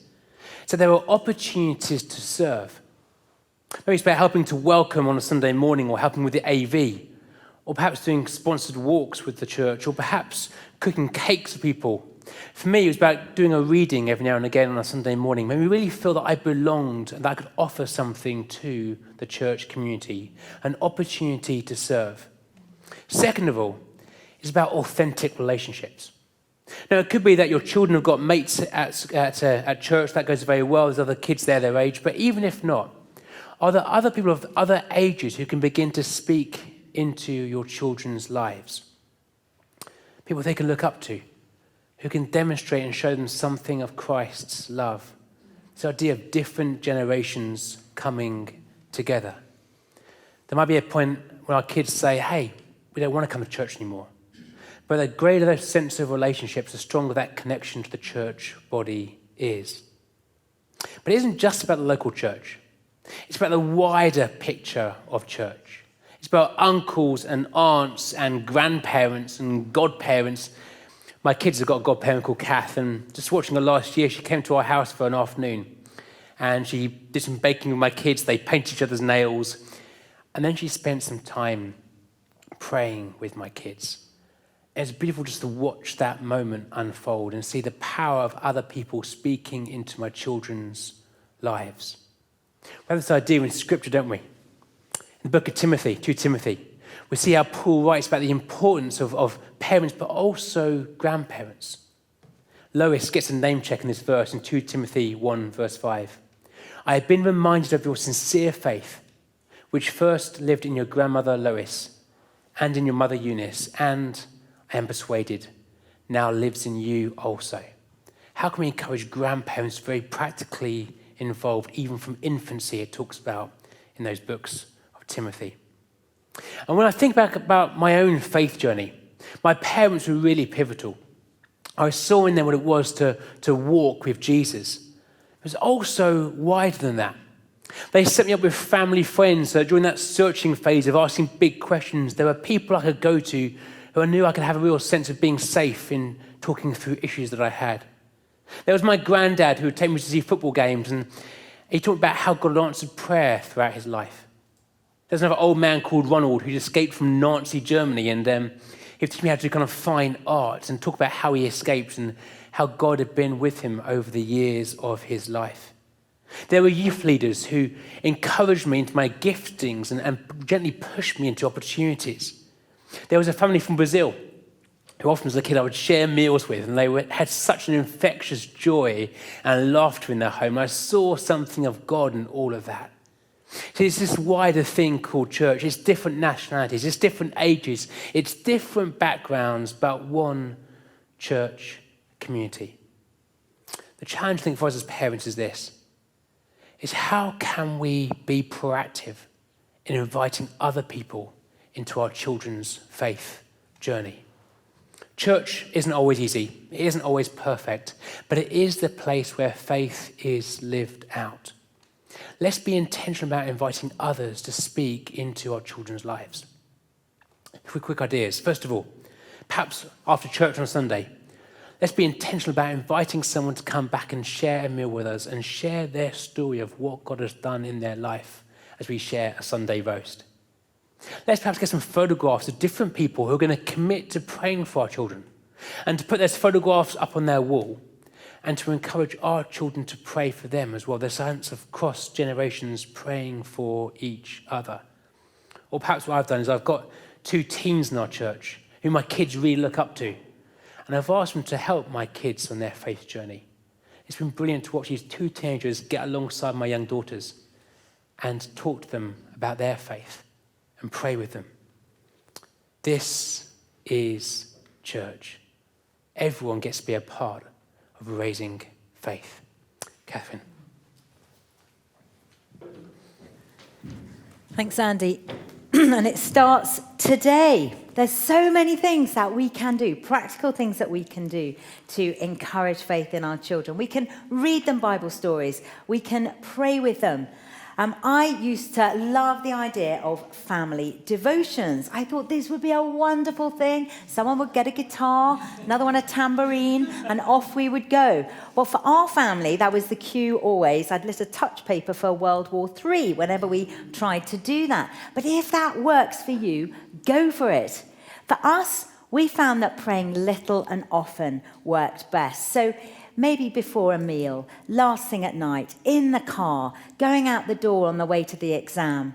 S4: so there are opportunities to serve. Maybe it's about helping to welcome on a Sunday morning, or helping with the AV, or perhaps doing sponsored walks with the church, or perhaps cooking cakes for people. For me, it was about doing a reading every now and again on a Sunday morning, made me really feel that I belonged and that I could offer something to the church community, an opportunity to serve. Second of all, it's about authentic relationships. Now, it could be that your children have got mates at church, that goes very well, there's other kids there their age, but even if not, are there other people of other ages who can begin to speak into your children's lives? People they can look up to, who can demonstrate and show them something of Christ's love. This idea of different generations coming together. There might be a point when our kids say, hey, we don't want to come to church anymore. But the greater that sense of relationships, the stronger that connection to the church body is. But it isn't just about the local church. It's about the wider picture of church. It's about uncles and aunts and grandparents and godparents. My kids have got a godparent called Kath, and just watching her last year, she came to our house for an afternoon and she did some baking with my kids. They painted each other's nails, and then she spent some time praying with my kids. It's beautiful just to watch that moment unfold and see the power of other people speaking into my children's lives. We have this idea in Scripture, don't we? In the book of Timothy, 2 Timothy, we see how Paul writes about the importance of parents, but also grandparents. Lois gets a name check in this verse in 2 Timothy 1, verse 5. I have been reminded of your sincere faith, which first lived in your grandmother Lois and in your mother Eunice, and I am persuaded now lives in you also. How can we encourage grandparents very practically involved, even from infancy, it talks about in those books of Timothy. And when I think back about my own faith journey, my parents were really pivotal. I saw in them what it was to walk with Jesus. It was also wider than that. They set me up with family friends during that searching phase of asking big questions. There were people I could go to who I knew I could have a real sense of being safe in talking through issues that I had. There was my granddad who would take me to see football games, and he talked about how God had answered prayer throughout his life. There's another old man called Ronald who'd escaped from Nazi Germany, and he would teach me how to do kind of fine art and talk about how he escaped and how God had been with him over the years of his life. There were youth leaders who encouraged me into my giftings and gently pushed me into opportunities. There was a family from Brazil who often as a kid I would share meals with, and they had such an infectious joy and laughter in their home. I saw something of God in all of that. See, it's this wider thing called church. It's different nationalities, it's different ages, it's different backgrounds, but one church community. The challenge, I think, for us as parents is this, is how can we be proactive in inviting other people into our children's faith journey? Church isn't always easy, it isn't always perfect, but it is the place where faith is lived out. Let's be intentional about inviting others to speak into our children's lives. Quick ideas. First of all, perhaps after church on Sunday, let's be intentional about inviting someone to come back and share a meal with us and share their story of what God has done in their life as we share a Sunday roast. Let's perhaps get some photographs of different people who are going to commit to praying for our children and to put those photographs up on their wall and to encourage our children to pray for them as well. The sense of cross generations praying for each other. Or perhaps what I've done is I've got 2 teens in our church who my kids really look up to, and I've asked them to help my kids on their faith journey. It's been brilliant to watch these 2 teenagers get alongside my young daughters and talk to them about their faith and pray with them. This is church. Everyone gets to be a part of raising faith. Catherine.
S3: Thanks, Andy. And it starts today. There's so many things that we can do, practical things that we can do to encourage faith in our children. We can read them Bible stories. We can pray with them. I used to love the idea of family devotions. I thought this would be a wonderful thing. Someone would get a guitar, another one a tambourine, and off we would go. Well, for our family, that was the cue always. I'd lit a touch paper for World War III whenever we tried to do that. But if that works for you, go for it. For us, we found that praying little and often worked best. So maybe before a meal, last thing at night, in the car, going out the door on the way to the exam.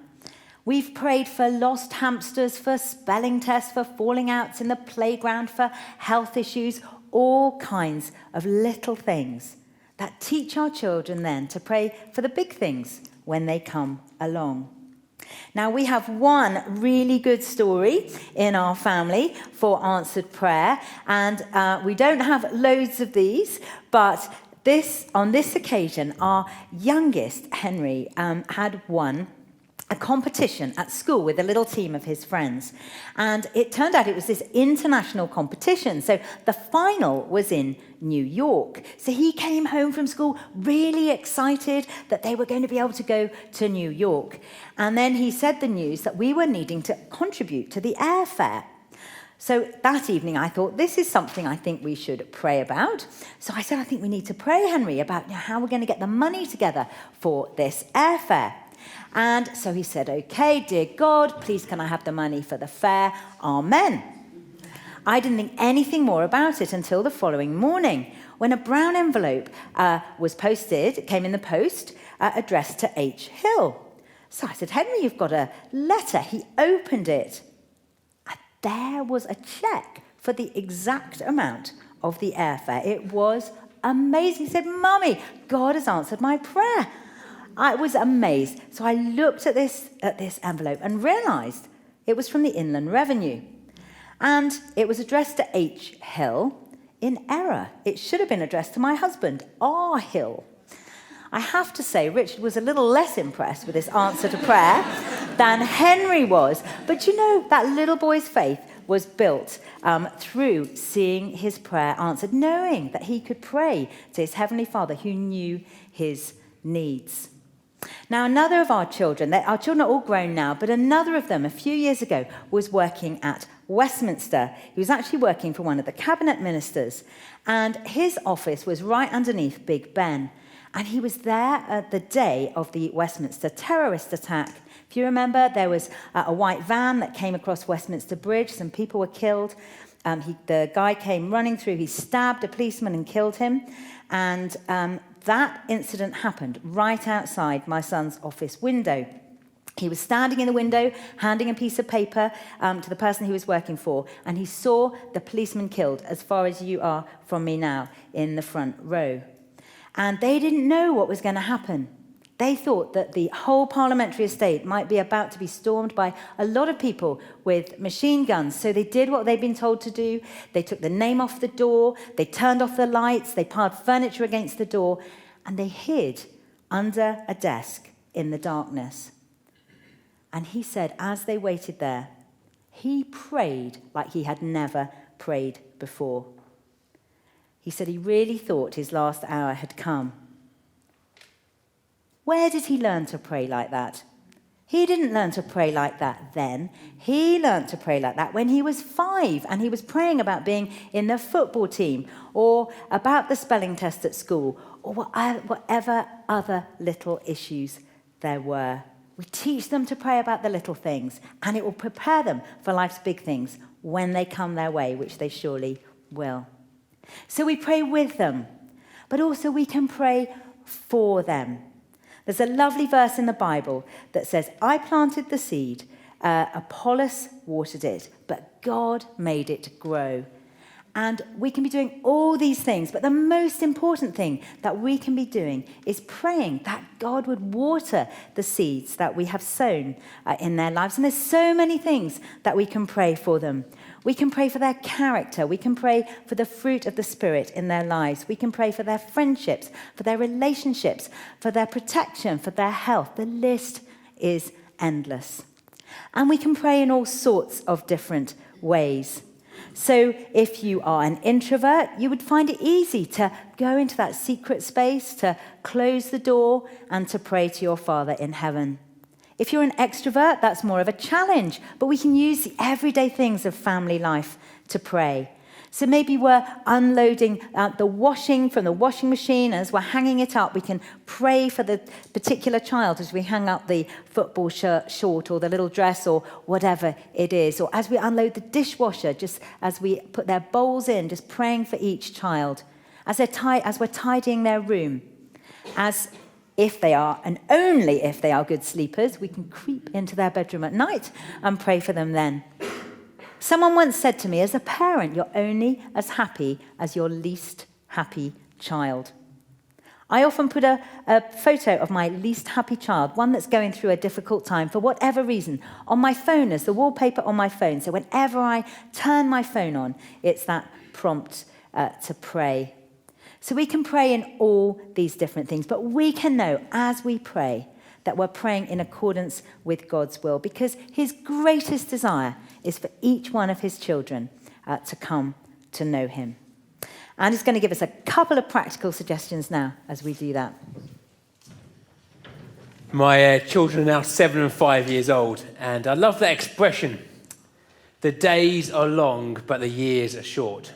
S3: We've prayed for lost hamsters, for spelling tests, for falling outs in the playground, for health issues, all kinds of little things that teach our children then to pray for the big things when they come along. Now, we have one really good story in our family for answered prayer, and we don't have loads of these, but on this occasion, our youngest, Henry, had won a competition at school with a little team of his friends. And it turned out it was this international competition. So the final was in New York. So he came home from school really excited that they were going to be able to go to New York. And then he said the news that we were needing to contribute to the airfare. So that evening I thought, this is something I think we should pray about. So I said, I think we need to pray, Henry, about how we're going to get the money together for this airfare. And so he said, okay, dear God, please can I have the money for the fare? Amen. I didn't think anything more about it until the following morning, when a brown envelope was posted, it came in the post, addressed to H. Hill. So I said, Henry, you've got a letter. He opened it. And there was a cheque for the exact amount of the airfare. It was amazing. He said, Mummy, God has answered my prayer. I was amazed. So I looked at this envelope and realised it was from the Inland Revenue. And it was addressed to H. Hill in error. It should have been addressed to my husband, R. Hill. I have to say, Richard was a little less impressed with this answer to prayer than Henry was. But you know, that little boy's faith was built through seeing his prayer answered, knowing that he could pray to his Heavenly Father who knew his needs. Now, another of our children are all grown now, but another of them a few years ago was working at Westminster. He was actually working for one of the cabinet ministers, and his office was right underneath Big Ben. And he was there at the day of the Westminster terrorist attack. If you remember, there was a white van that came across Westminster Bridge. Some people were killed. The guy came running through. He stabbed a policeman and killed him. And that incident happened right outside my son's office window. He was standing in the window, handing a piece of paper to the person he was working for, and he saw the policeman killed as far as you are from me now in the front row. And they didn't know what was going to happen. They thought that the whole parliamentary estate might be about to be stormed by a lot of people with machine guns. So they did what they'd been told to do. They took the name off the door. They turned off the lights. They piled furniture against the door. And they hid under a desk in the darkness. And he said, as they waited there, he prayed like he had never prayed before. He said he really thought his last hour had come. Where did he learn to pray like that? He didn't learn to pray like that then. He learned to pray like that when he was 5 and he was praying about being in the football team or about the spelling test at school or whatever other little issues there were. We teach them to pray about the little things, and it will prepare them for life's big things when they come their way, which they surely will. So we pray with them, but also we can pray for them. There's a lovely verse in the Bible that says, I planted the seed, Apollos watered it, but God made it grow. And we can be doing all these things, but the most important thing that we can be doing is praying that God would water the seeds that we have sown in their lives. And there's so many things that we can pray for them. We can pray for their character. We can pray for the fruit of the Spirit in their lives. We can pray for their friendships, for their relationships, for their protection, for their health. The list is endless. And we can pray in all sorts of different ways. So if you are an introvert, you would find it easy to go into that secret space, to close the door, and to pray to your Father in heaven. If you're an extrovert, that's more of a challenge, but we can use the everyday things of family life to pray. So maybe we're unloading the washing from the washing machine. As we're hanging it up, we can pray for the particular child as we hang up the football short or the little dress or whatever it is. Or as we unload the dishwasher, just as we put their bowls in, just praying for each child. As we're tidying their room. As if they are, and only if they are good sleepers, we can creep into their bedroom at night and pray for them then. Someone once said to me, as a parent, you're only as happy as your least happy child. I often put a photo of my least happy child, one that's going through a difficult time for whatever reason, on my phone as the wallpaper on my phone. So whenever I turn my phone on, it's that prompt to pray. So we can pray in all these different things, but we can know as we pray that we're praying in accordance with God's will, because his greatest desire is for each one of his children to come to know him. And he's going to give us a couple of practical suggestions now as we do that.
S4: My children are now 7 and 5 years old, and I love that expression. The days are long, but the years are short.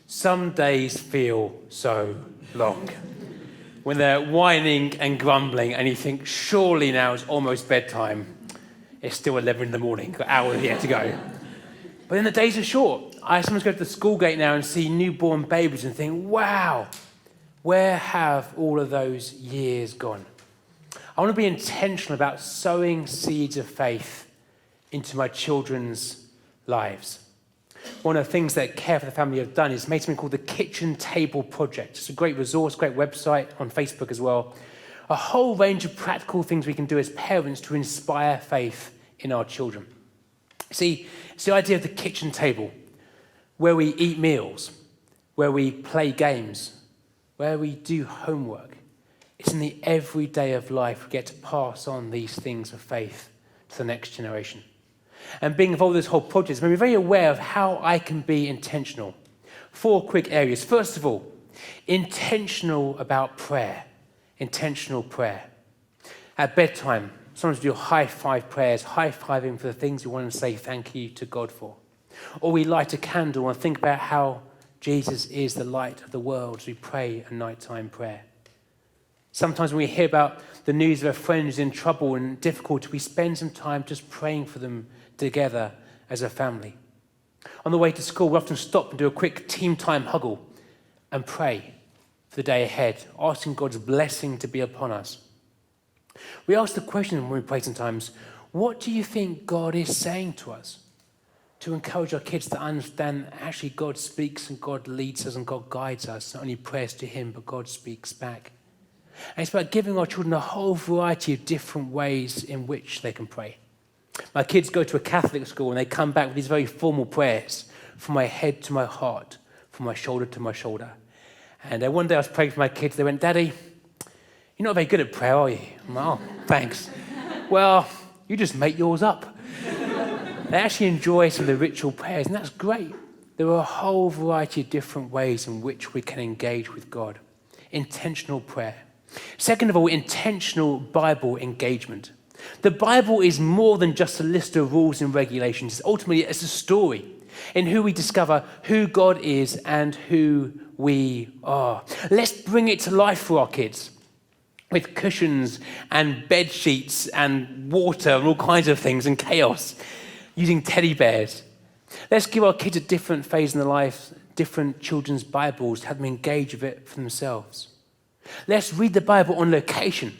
S4: Some days feel so long. When they're whining and grumbling and you think, surely now it's almost bedtime, it's still 11 in the morning, got hours yet to go. But then the days are short. I sometimes go to the school gate now and see newborn babies and think, wow, where have all of those years gone? I want to be intentional about sowing seeds of faith into my children's lives. One of the things that Care for the Family have done is made something called the Kitchen Table Project. It's a great resource, great website on Facebook as well. A whole range of practical things we can do as parents to inspire faith in our children. See, it's the idea of the kitchen table, where we eat meals, where we play games, where we do homework. It's in the everyday of life we get to pass on these things of faith to the next generation. And being involved in this whole project has made me very aware of how I can be intentional. 4 quick areas. First of all, intentional about prayer. Intentional prayer. At bedtime, sometimes we do high-five prayers, high-fiving for the things we want to say thank you to God for. Or we light a candle and think about how Jesus is the light of the world as we pray a nighttime prayer. Sometimes when we hear about the news of a friend who's in trouble and difficulty, we spend some time just praying for them together as a family. On the way to school, we often stop and do a quick team time huddle and pray for the day ahead, asking God's blessing to be upon us. We ask the question when we pray sometimes, what do you think God is saying to us? To encourage our kids to understand that actually God speaks and God leads us and God guides us, not only prayers to him, but God speaks back. And it's about giving our children a whole variety of different ways in which they can pray. My kids go to a Catholic school and they come back with these very formal prayers, from my head to my heart, from my shoulder to my shoulder. And one day I was praying for my kids. They went, Daddy, you're not very good at prayer, are you? I'm like, oh, thanks. Well, you just make yours up. They actually enjoy some of the ritual prayers, and that's great. There are a whole variety of different ways in which we can engage with God. Intentional prayer. Second of all, intentional Bible engagement. The Bible is more than just a list of rules and regulations. Ultimately, it's a story in who we discover who God is and who we are. Let's bring it to life for our kids with cushions and bed sheets and water and all kinds of things and chaos, using teddy bears. Let's give our kids a different phase in their life, different children's Bibles, have them engage with it for themselves. Let's read the Bible on location,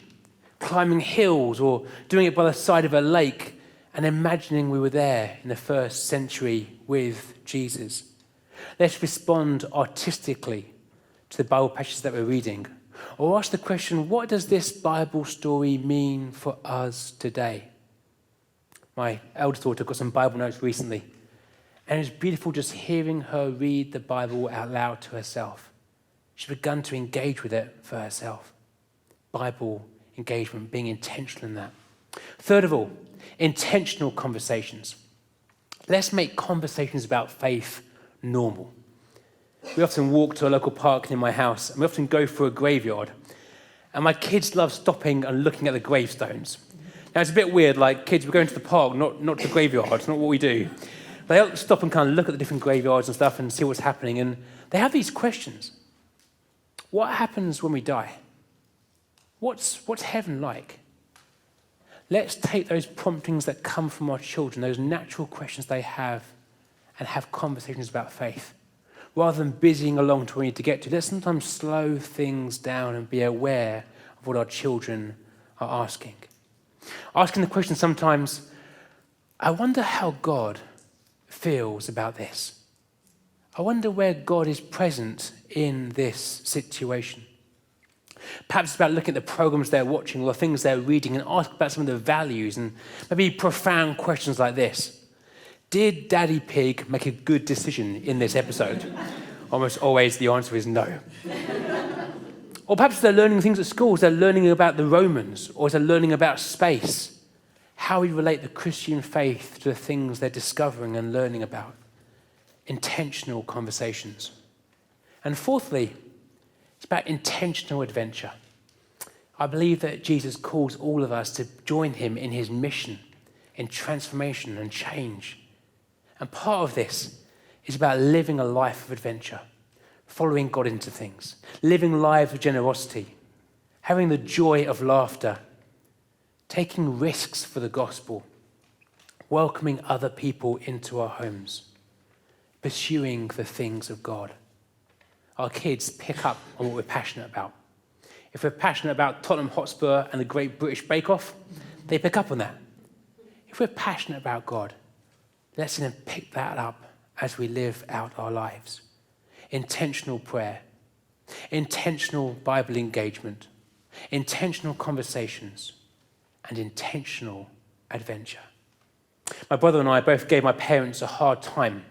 S4: climbing hills or doing it by the side of a lake and imagining we were there in the first century with Jesus. Let's respond artistically to the Bible passages that we're reading, or ask the question, what does this Bible story mean for us today? My eldest daughter got some Bible notes recently, and it was beautiful just hearing her read the Bible out loud to herself. She's begun to engage with it for herself. Bible engagement, being intentional in that. Third of all, intentional conversations. Let's make conversations about faith normal. We often walk to a local park near my house, and we often go for a graveyard. And my kids love stopping and looking at the gravestones. Now, it's a bit weird, like kids, we're going to the park, not to the graveyard. It's not what we do. They'll stop and kind of look at the different graveyards and stuff and see what's happening. And they have these questions. What happens when we die? What's heaven like? Let's take those promptings that come from our children, those natural questions they have, and have conversations about faith. Rather than busying along to where we need to get to, let's sometimes slow things down and be aware of what our children are asking. Asking the question sometimes, I wonder how God feels about this. I wonder where God is present in this situation. Perhaps it's about looking at the programs they're watching or the things they're reading and ask about some of the values and maybe profound questions like this. Did Daddy Pig make a good decision in this episode? Almost always the answer is no. Or perhaps they're learning things at schools. They're learning about the Romans, or they're learning about space. How we relate the Christian faith to the things they're discovering and learning about. Intentional conversations. And fourthly, it's about intentional adventure. I believe that Jesus calls all of us to join him in his mission, in transformation and change. And part of this is about living a life of adventure, following God into things, living lives of generosity, having the joy of laughter, taking risks for the gospel, welcoming other people into our homes, pursuing the things of God. Our kids pick up on what we're passionate about. If we're passionate about Tottenham Hotspur and the Great British Bake Off, they pick up on that. If we're passionate about God, let's then pick that up as we live out our lives. Intentional prayer, intentional Bible engagement, intentional conversations, and intentional adventure. My brother and I both gave my parents a hard time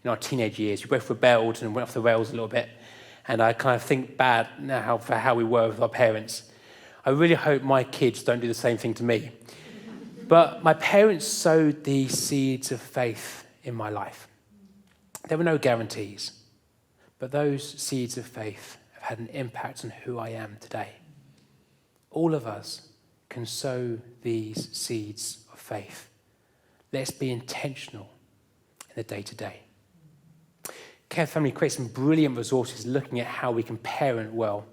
S4: in our teenage years. We both rebelled and went off the rails a little bit. And I kind of think bad now for how we were with our parents. I really hope my kids don't do the same thing to me. But my parents sowed these seeds of faith in my life. There were no guarantees, but those seeds of faith have had an impact on who I am today. All of us can sow these seeds of faith. Let's be intentional in the day-to-day. Care Family creates some brilliant resources looking at how we can parent well.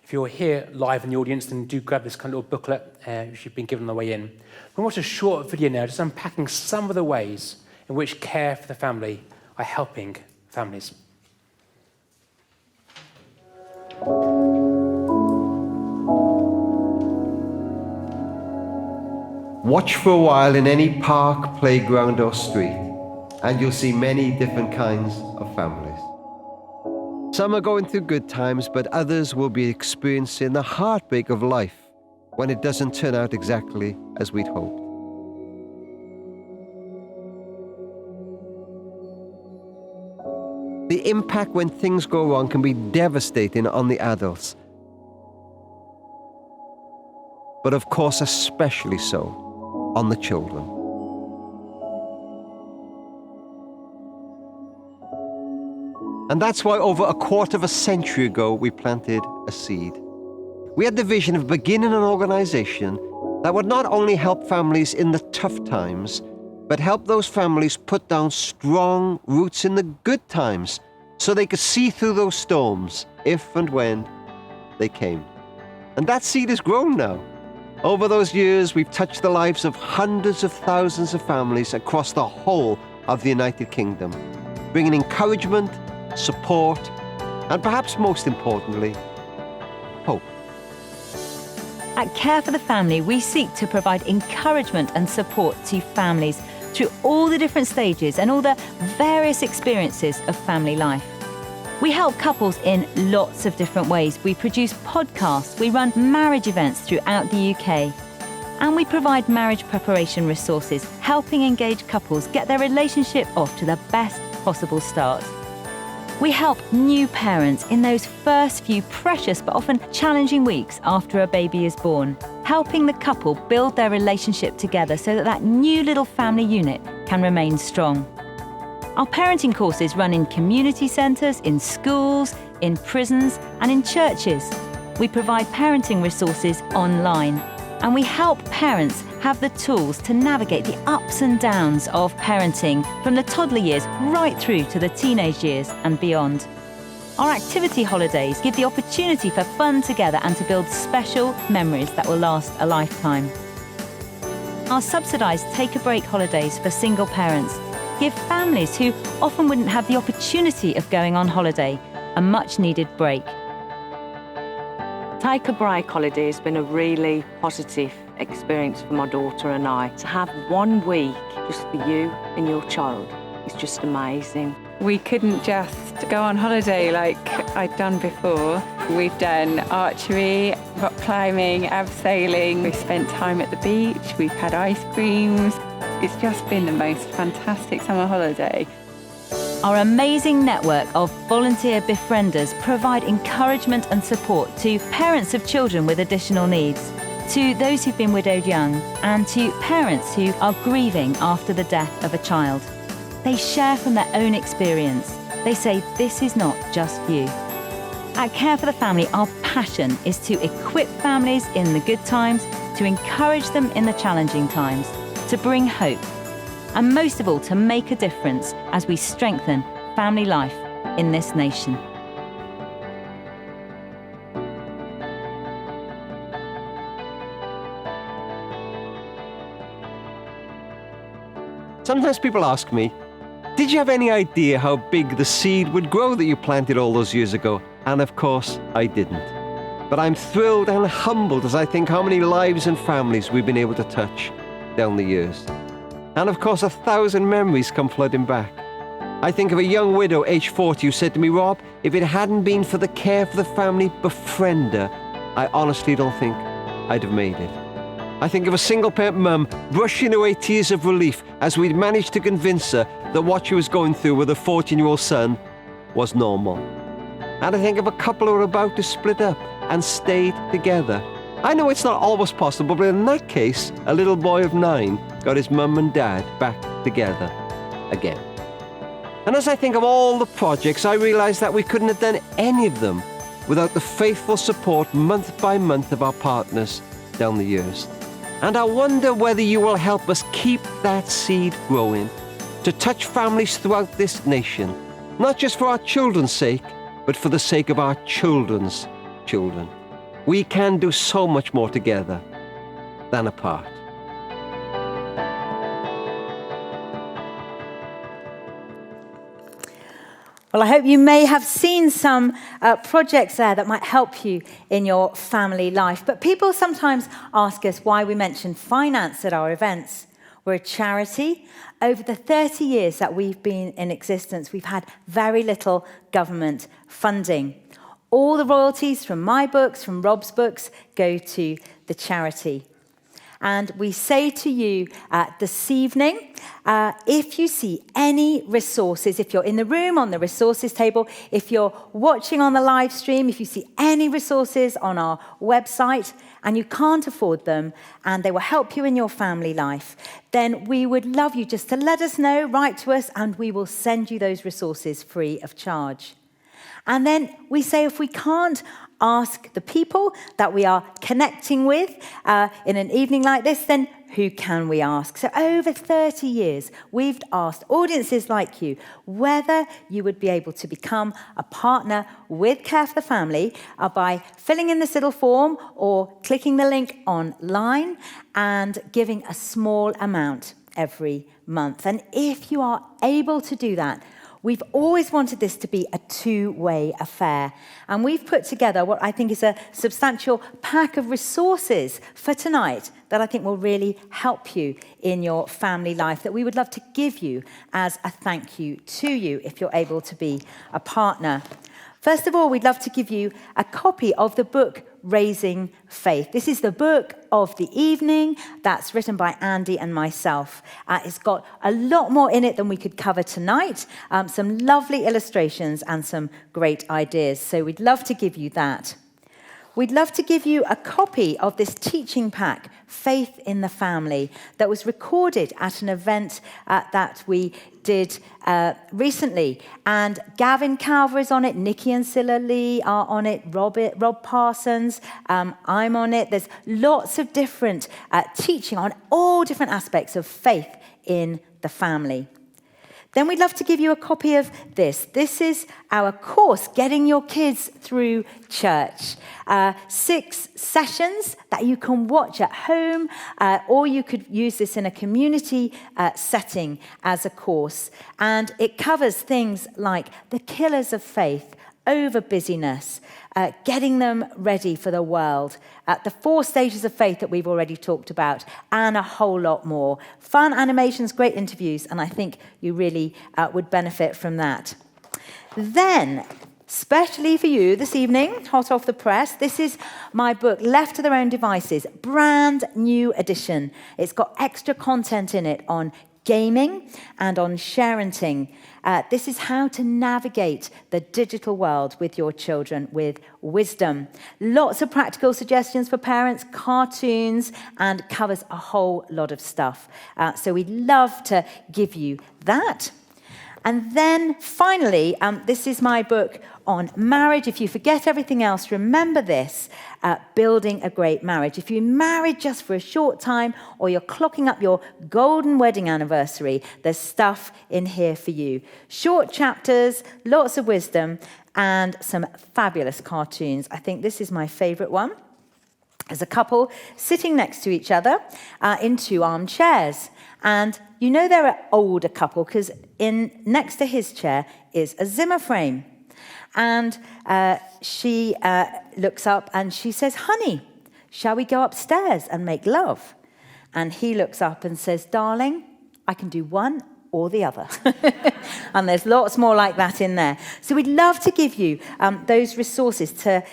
S4: If you're here live in the audience, then do grab this kind of little booklet which you've been given on the way in. We'll watch a short video now, just unpacking some of the ways in which Care for the Family are helping families.
S15: Watch for a while in any park, playground or street, and you'll see many different kinds of families. Some are going through good times, but others will be experiencing the heartbreak of life when it doesn't turn out exactly as we'd hoped. The impact when things go wrong can be devastating on the adults, but of course especially so on the children. And that's why over a quarter of a century ago, we planted a seed. We had the vision of beginning an organization that would not only help families in the tough times, but help those families put down strong roots in the good times so they could see through those storms if and when they came. And that seed has grown now. Over those years, we've touched the lives of hundreds of thousands of families across the whole of the United Kingdom, bringing encouragement, support, and perhaps most importantly, hope.
S3: At Care for the Family, we seek to provide encouragement and support to families through all the different stages and all the various experiences of family life. We help couples in lots of different ways. We produce podcasts, we run marriage events throughout the UK, and we provide marriage preparation resources, helping engaged couples get their relationship off to the best possible start. We help new parents in those first few precious but often challenging weeks after a baby is born, helping the couple build their relationship together so that that new little family unit can remain strong. Our parenting courses run in community centres, in schools, in prisons and in churches. We provide parenting resources online, and we help parents have the tools to navigate the ups and downs of parenting from the toddler years right through to the teenage years and beyond. Our activity holidays give the opportunity for fun together and to build special memories that will last a lifetime. Our subsidised take-a-break holidays for single parents give families who often wouldn't have the opportunity of going on holiday a much-needed break.
S16: Take a break holiday has been a really positive experience for my daughter and I. To have 1 week just for you and your child is just amazing.
S17: We couldn't just go on holiday like I'd done before. We've done archery, rock climbing, abseiling. We've spent time at the beach, we've had ice creams. It's just been the most fantastic summer holiday.
S3: our amazing network of volunteer befrienders provide encouragement and support to parents of children with additional needs, to those who've been widowed young, and to parents who are grieving after the death of a child. They share from their own experience. They say, this is not just you. At Care for the Family, our passion is to equip families in the good times, to encourage them in the challenging times, to bring hope, and most of all, to make a difference as we strengthen family life in this nation.
S15: Sometimes people ask me, did you have any idea how big the seed would grow that you planted all those years ago? And of course, I didn't. But I'm thrilled and humbled as I think how many lives and families we've been able to touch down the years. And of course, 1,000 memories come flooding back. I think of a young widow, age 40, who said to me, Rob, if it hadn't been for the Care for the Family befriender, I honestly don't think I'd have made it. I think of a single-parent mum brushing away tears of relief as we'd managed to convince her that what she was going through with a 14-year-old son was normal. And I think of a couple who were about to split up and stayed together. I know it's not always possible, but in that case, a little boy of 9 got his mum and dad back together again. And as I think of all the projects, I realise that we couldn't have done any of them without the faithful support month by month of our partners down the years. And I wonder whether you will help us keep that seed growing to touch families throughout this nation, not just for our children's sake, but for the sake of our children's children. We can do so much more together than apart.
S3: Well, I hope you may have seen some projects there that might help you in your family life. But people sometimes ask us why we mention finance at our events. We're a charity. Over the 30 years that we've been in existence, we've had very little government funding. All the royalties from my books, from Rob's books, go to the charity. And we say to you this evening, if you see any resources, if you're in the room on the resources table, if you're watching on the live stream, if you see any resources on our website and you can't afford them and they will help you in your family life, then we would love you just to let us know, write to us, and we will send you those resources free of charge. And then we say if we can't ask the people that we are connecting with in an evening like this, then who can we ask? So over 30 years, we've asked audiences like you whether you would be able to become a partner with Care for the Family by filling in this little form or clicking the link online and giving a small amount every month. And if you are able to do that, we've always wanted this to be a two-way affair. And we've put together what I think is a substantial pack of resources for tonight that I think will really help you in your family life, that we would love to give you as a thank you to you if you're able to be a partner. First of all, we'd love to give you a copy of the book Raising Faith. This is the book of the evening that's written by Andy and myself. It's got a lot more in it than we could cover tonight, some lovely illustrations and some great ideas. So we'd love to give you that. We'd love to give you a copy of this teaching pack, Faith in the Family, that was recorded at an event that we did recently. And Gavin Calver is on it, Nikki and Silla Lee are on it, Rob Parsons, I'm on it. There's lots of different teaching on all different aspects of faith in the family. Then we'd love to give you a copy of this. This is our course, Getting Your Kids Through Church. 6 sessions that you can watch at home, or you could use this in a community setting as a course. And it covers things like the killers of faith, over busyness, getting them ready for the world, the 4 stages of faith that we've already talked about, and a whole lot more. Fun animations, great interviews, and I think you really would benefit from that. Then, especially for you this evening, hot off the press, this is my book, Left to Their Own Devices, brand new edition. It's got extra content in it on gaming and on sharenting. This is how to navigate the digital world with your children with wisdom. Lots of practical suggestions for parents, cartoons, and covers a whole lot of stuff. So we'd love to give you that. And then finally, this is my book on marriage. If you forget everything else, remember this, Building a Great Marriage. If you're married just for a short time or you're clocking up your golden wedding anniversary, there's stuff in here for you. Short chapters, lots of wisdom, and some fabulous cartoons. I think this is my favorite one. There's a couple sitting next to each other in 2 armchairs. And you know they're an older couple because next to his chair is a Zimmer frame. And she looks up and she says, "Honey, shall we go upstairs and make love?" And he looks up and says, "Darling, I can do one or the other." And there's lots more like that in there. So we'd love to give you those resources to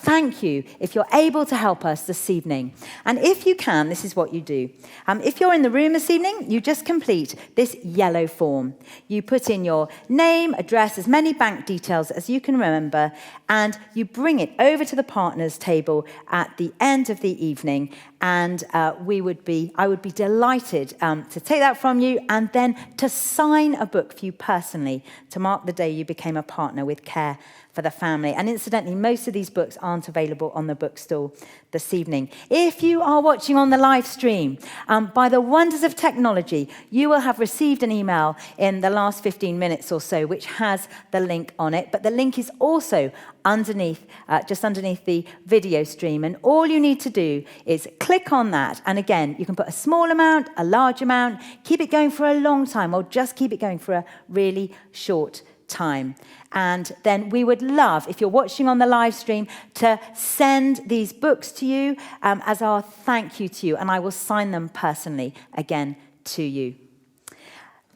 S3: thank you if you're able to help us this evening. And if you can, this is what you do. If you're in the room this evening, you just complete this yellow form. You put in your name, address, as many bank details as you can remember, and you bring it over to the partners table at the end of the evening. And I would be delighted to take that from you and then to sign a book for you personally to mark the day you became a partner with Care for the Family. And incidentally, most of these books aren't available on the bookstall this evening. If you are watching on the live stream, by the wonders of technology, you will have received an email in the last 15 minutes or so, which has the link on it. But the link is also underneath, just underneath the video stream. And all you need to do is click on that. And again, you can put a small amount, a large amount, keep it going for a long time, or just keep it going for a really short time. And then we would love, if you're watching on the live stream, to send these books to you as our thank you to you. And I will sign them personally again to you.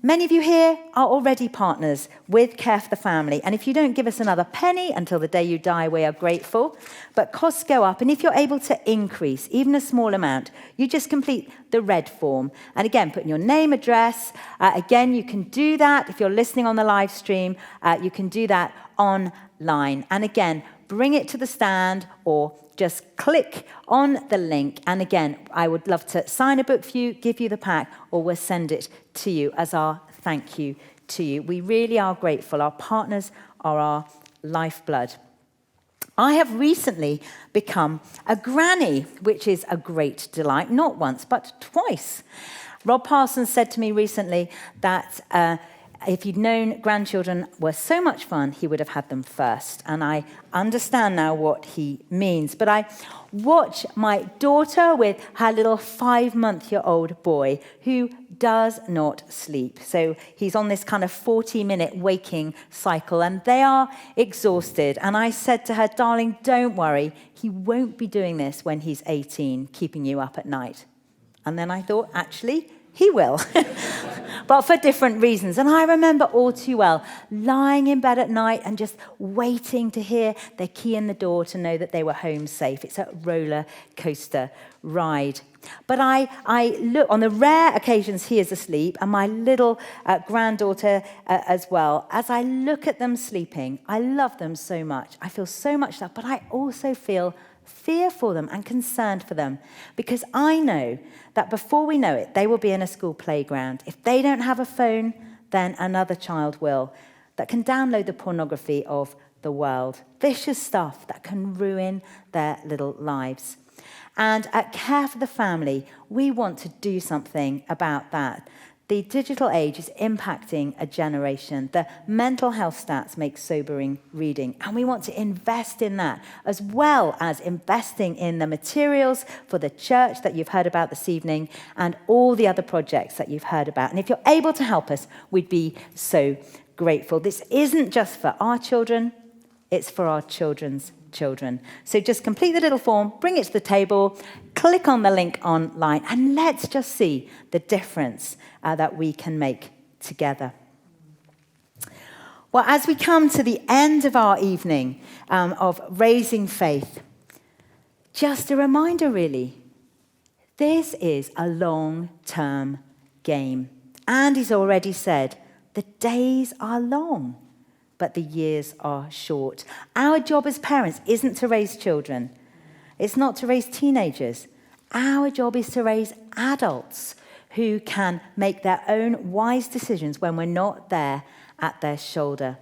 S3: Many of you here are already partners with Care for the Family. And if you don't give us another penny until the day you die, we are grateful. But costs go up. And if you're able to increase even a small amount, you just complete the red form. And again, put in your name, address. Again, you can do that. If you're listening on the live stream, you can do that online. And again, bring it to the stand or just click on the link. And again, I would love to sign a book for you, give you the pack, or we'll send it to you as our thank you to you. We really are grateful. Our partners are our lifeblood. I have recently become a granny, which is a great delight, not once, but twice. Rob Parsons said to me recently that if he'd known grandchildren were so much fun, he would have had them first. And I understand now what he means. But I watch my daughter with her little 5-month-old boy who does not sleep. So he's on this kind of 40-minute waking cycle, and they are exhausted. And I said to her, "Darling, don't worry. He won't be doing this when he's 18, keeping you up at night." And then I thought, actually, he will, but for different reasons. And I remember all too well lying in bed at night and just waiting to hear their key in the door to know that they were home safe. It's a roller coaster ride. But I look, on the rare occasions he is asleep, and my little granddaughter as well, as I look at them sleeping, I love them so much. I feel so much love, but I also feel fear for them and concerned for them, because I know that before we know it, they will be in a school playground. If they don't have a phone, then another child will, that can download the pornography of the world. Vicious stuff that can ruin their little lives. And at Care for the Family, we want to do something about that. The digital age is impacting a generation. The mental health stats make sobering reading. And we want to invest in that, as well as investing in the materials for the church that you've heard about this evening and all the other projects that you've heard about. And if you're able to help us, we'd be so grateful. This isn't just for our children, it's for our children's children. So just complete the little form, bring it to the table, click on the link online, and let's just see the difference that we can make together. Well, as we come to the end of our evening of Raising Faith, just a reminder really, this is a long-term game. Andy's already said, the days are long, but the years are short. Our job as parents isn't to raise children. It's not to raise teenagers. Our job is to raise adults who can make their own wise decisions when we're not there at their shoulder.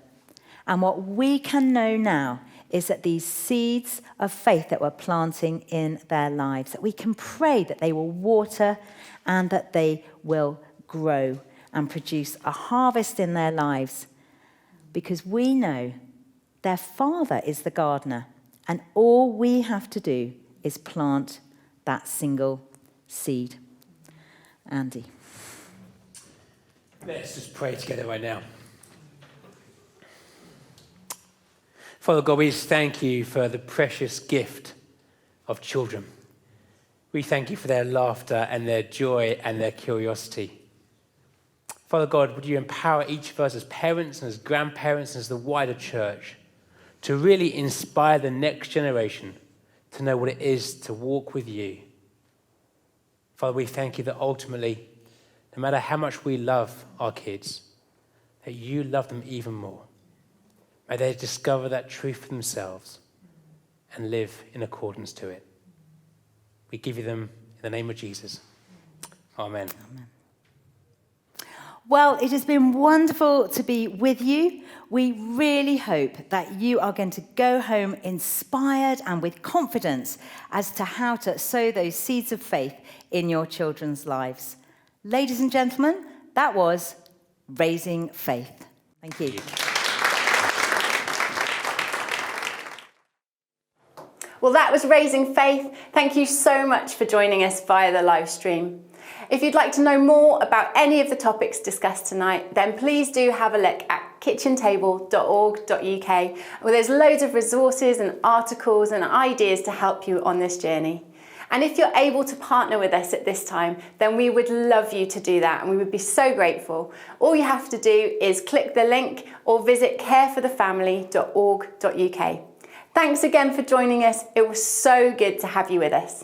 S3: And what we can know now is that these seeds of faith that we're planting in their lives, that we can pray that they will water and that they will grow and produce a harvest in their lives, because we know their Father is the gardener, and all we have to do is plant that single seed. Andy.
S4: Let's just pray together right now. Father God, we just thank you for the precious gift of children. We thank you for their laughter and their joy and their curiosity. Father God, would you empower each of us as parents and as grandparents and as the wider church to really inspire the next generation to know what it is to walk with you. Father, we thank you that ultimately, no matter how much we love our kids, that you love them even more. May they discover that truth for themselves and live in accordance to it. We give you them in the name of Jesus. Amen.
S3: Amen. Well, it has been wonderful to be with you. We really hope that you are going to go home inspired and with confidence as to how to sow those seeds of faith in your children's lives. Ladies and gentlemen, that was Raising Faith. Thank you.
S1: Well, that was Raising Faith. Thank you so much for joining us via the live stream. If you'd like to know more about any of the topics discussed tonight, then please do have a look at kitchentable.org.uk, where there's loads of resources and articles and ideas to help you on this journey. And if you're able to partner with us at this time, then we would love you to do that and we would be so grateful. All you have to do is click the link or visit careforthefamily.org.uk. Thanks again for joining us. It was so good to have you with us.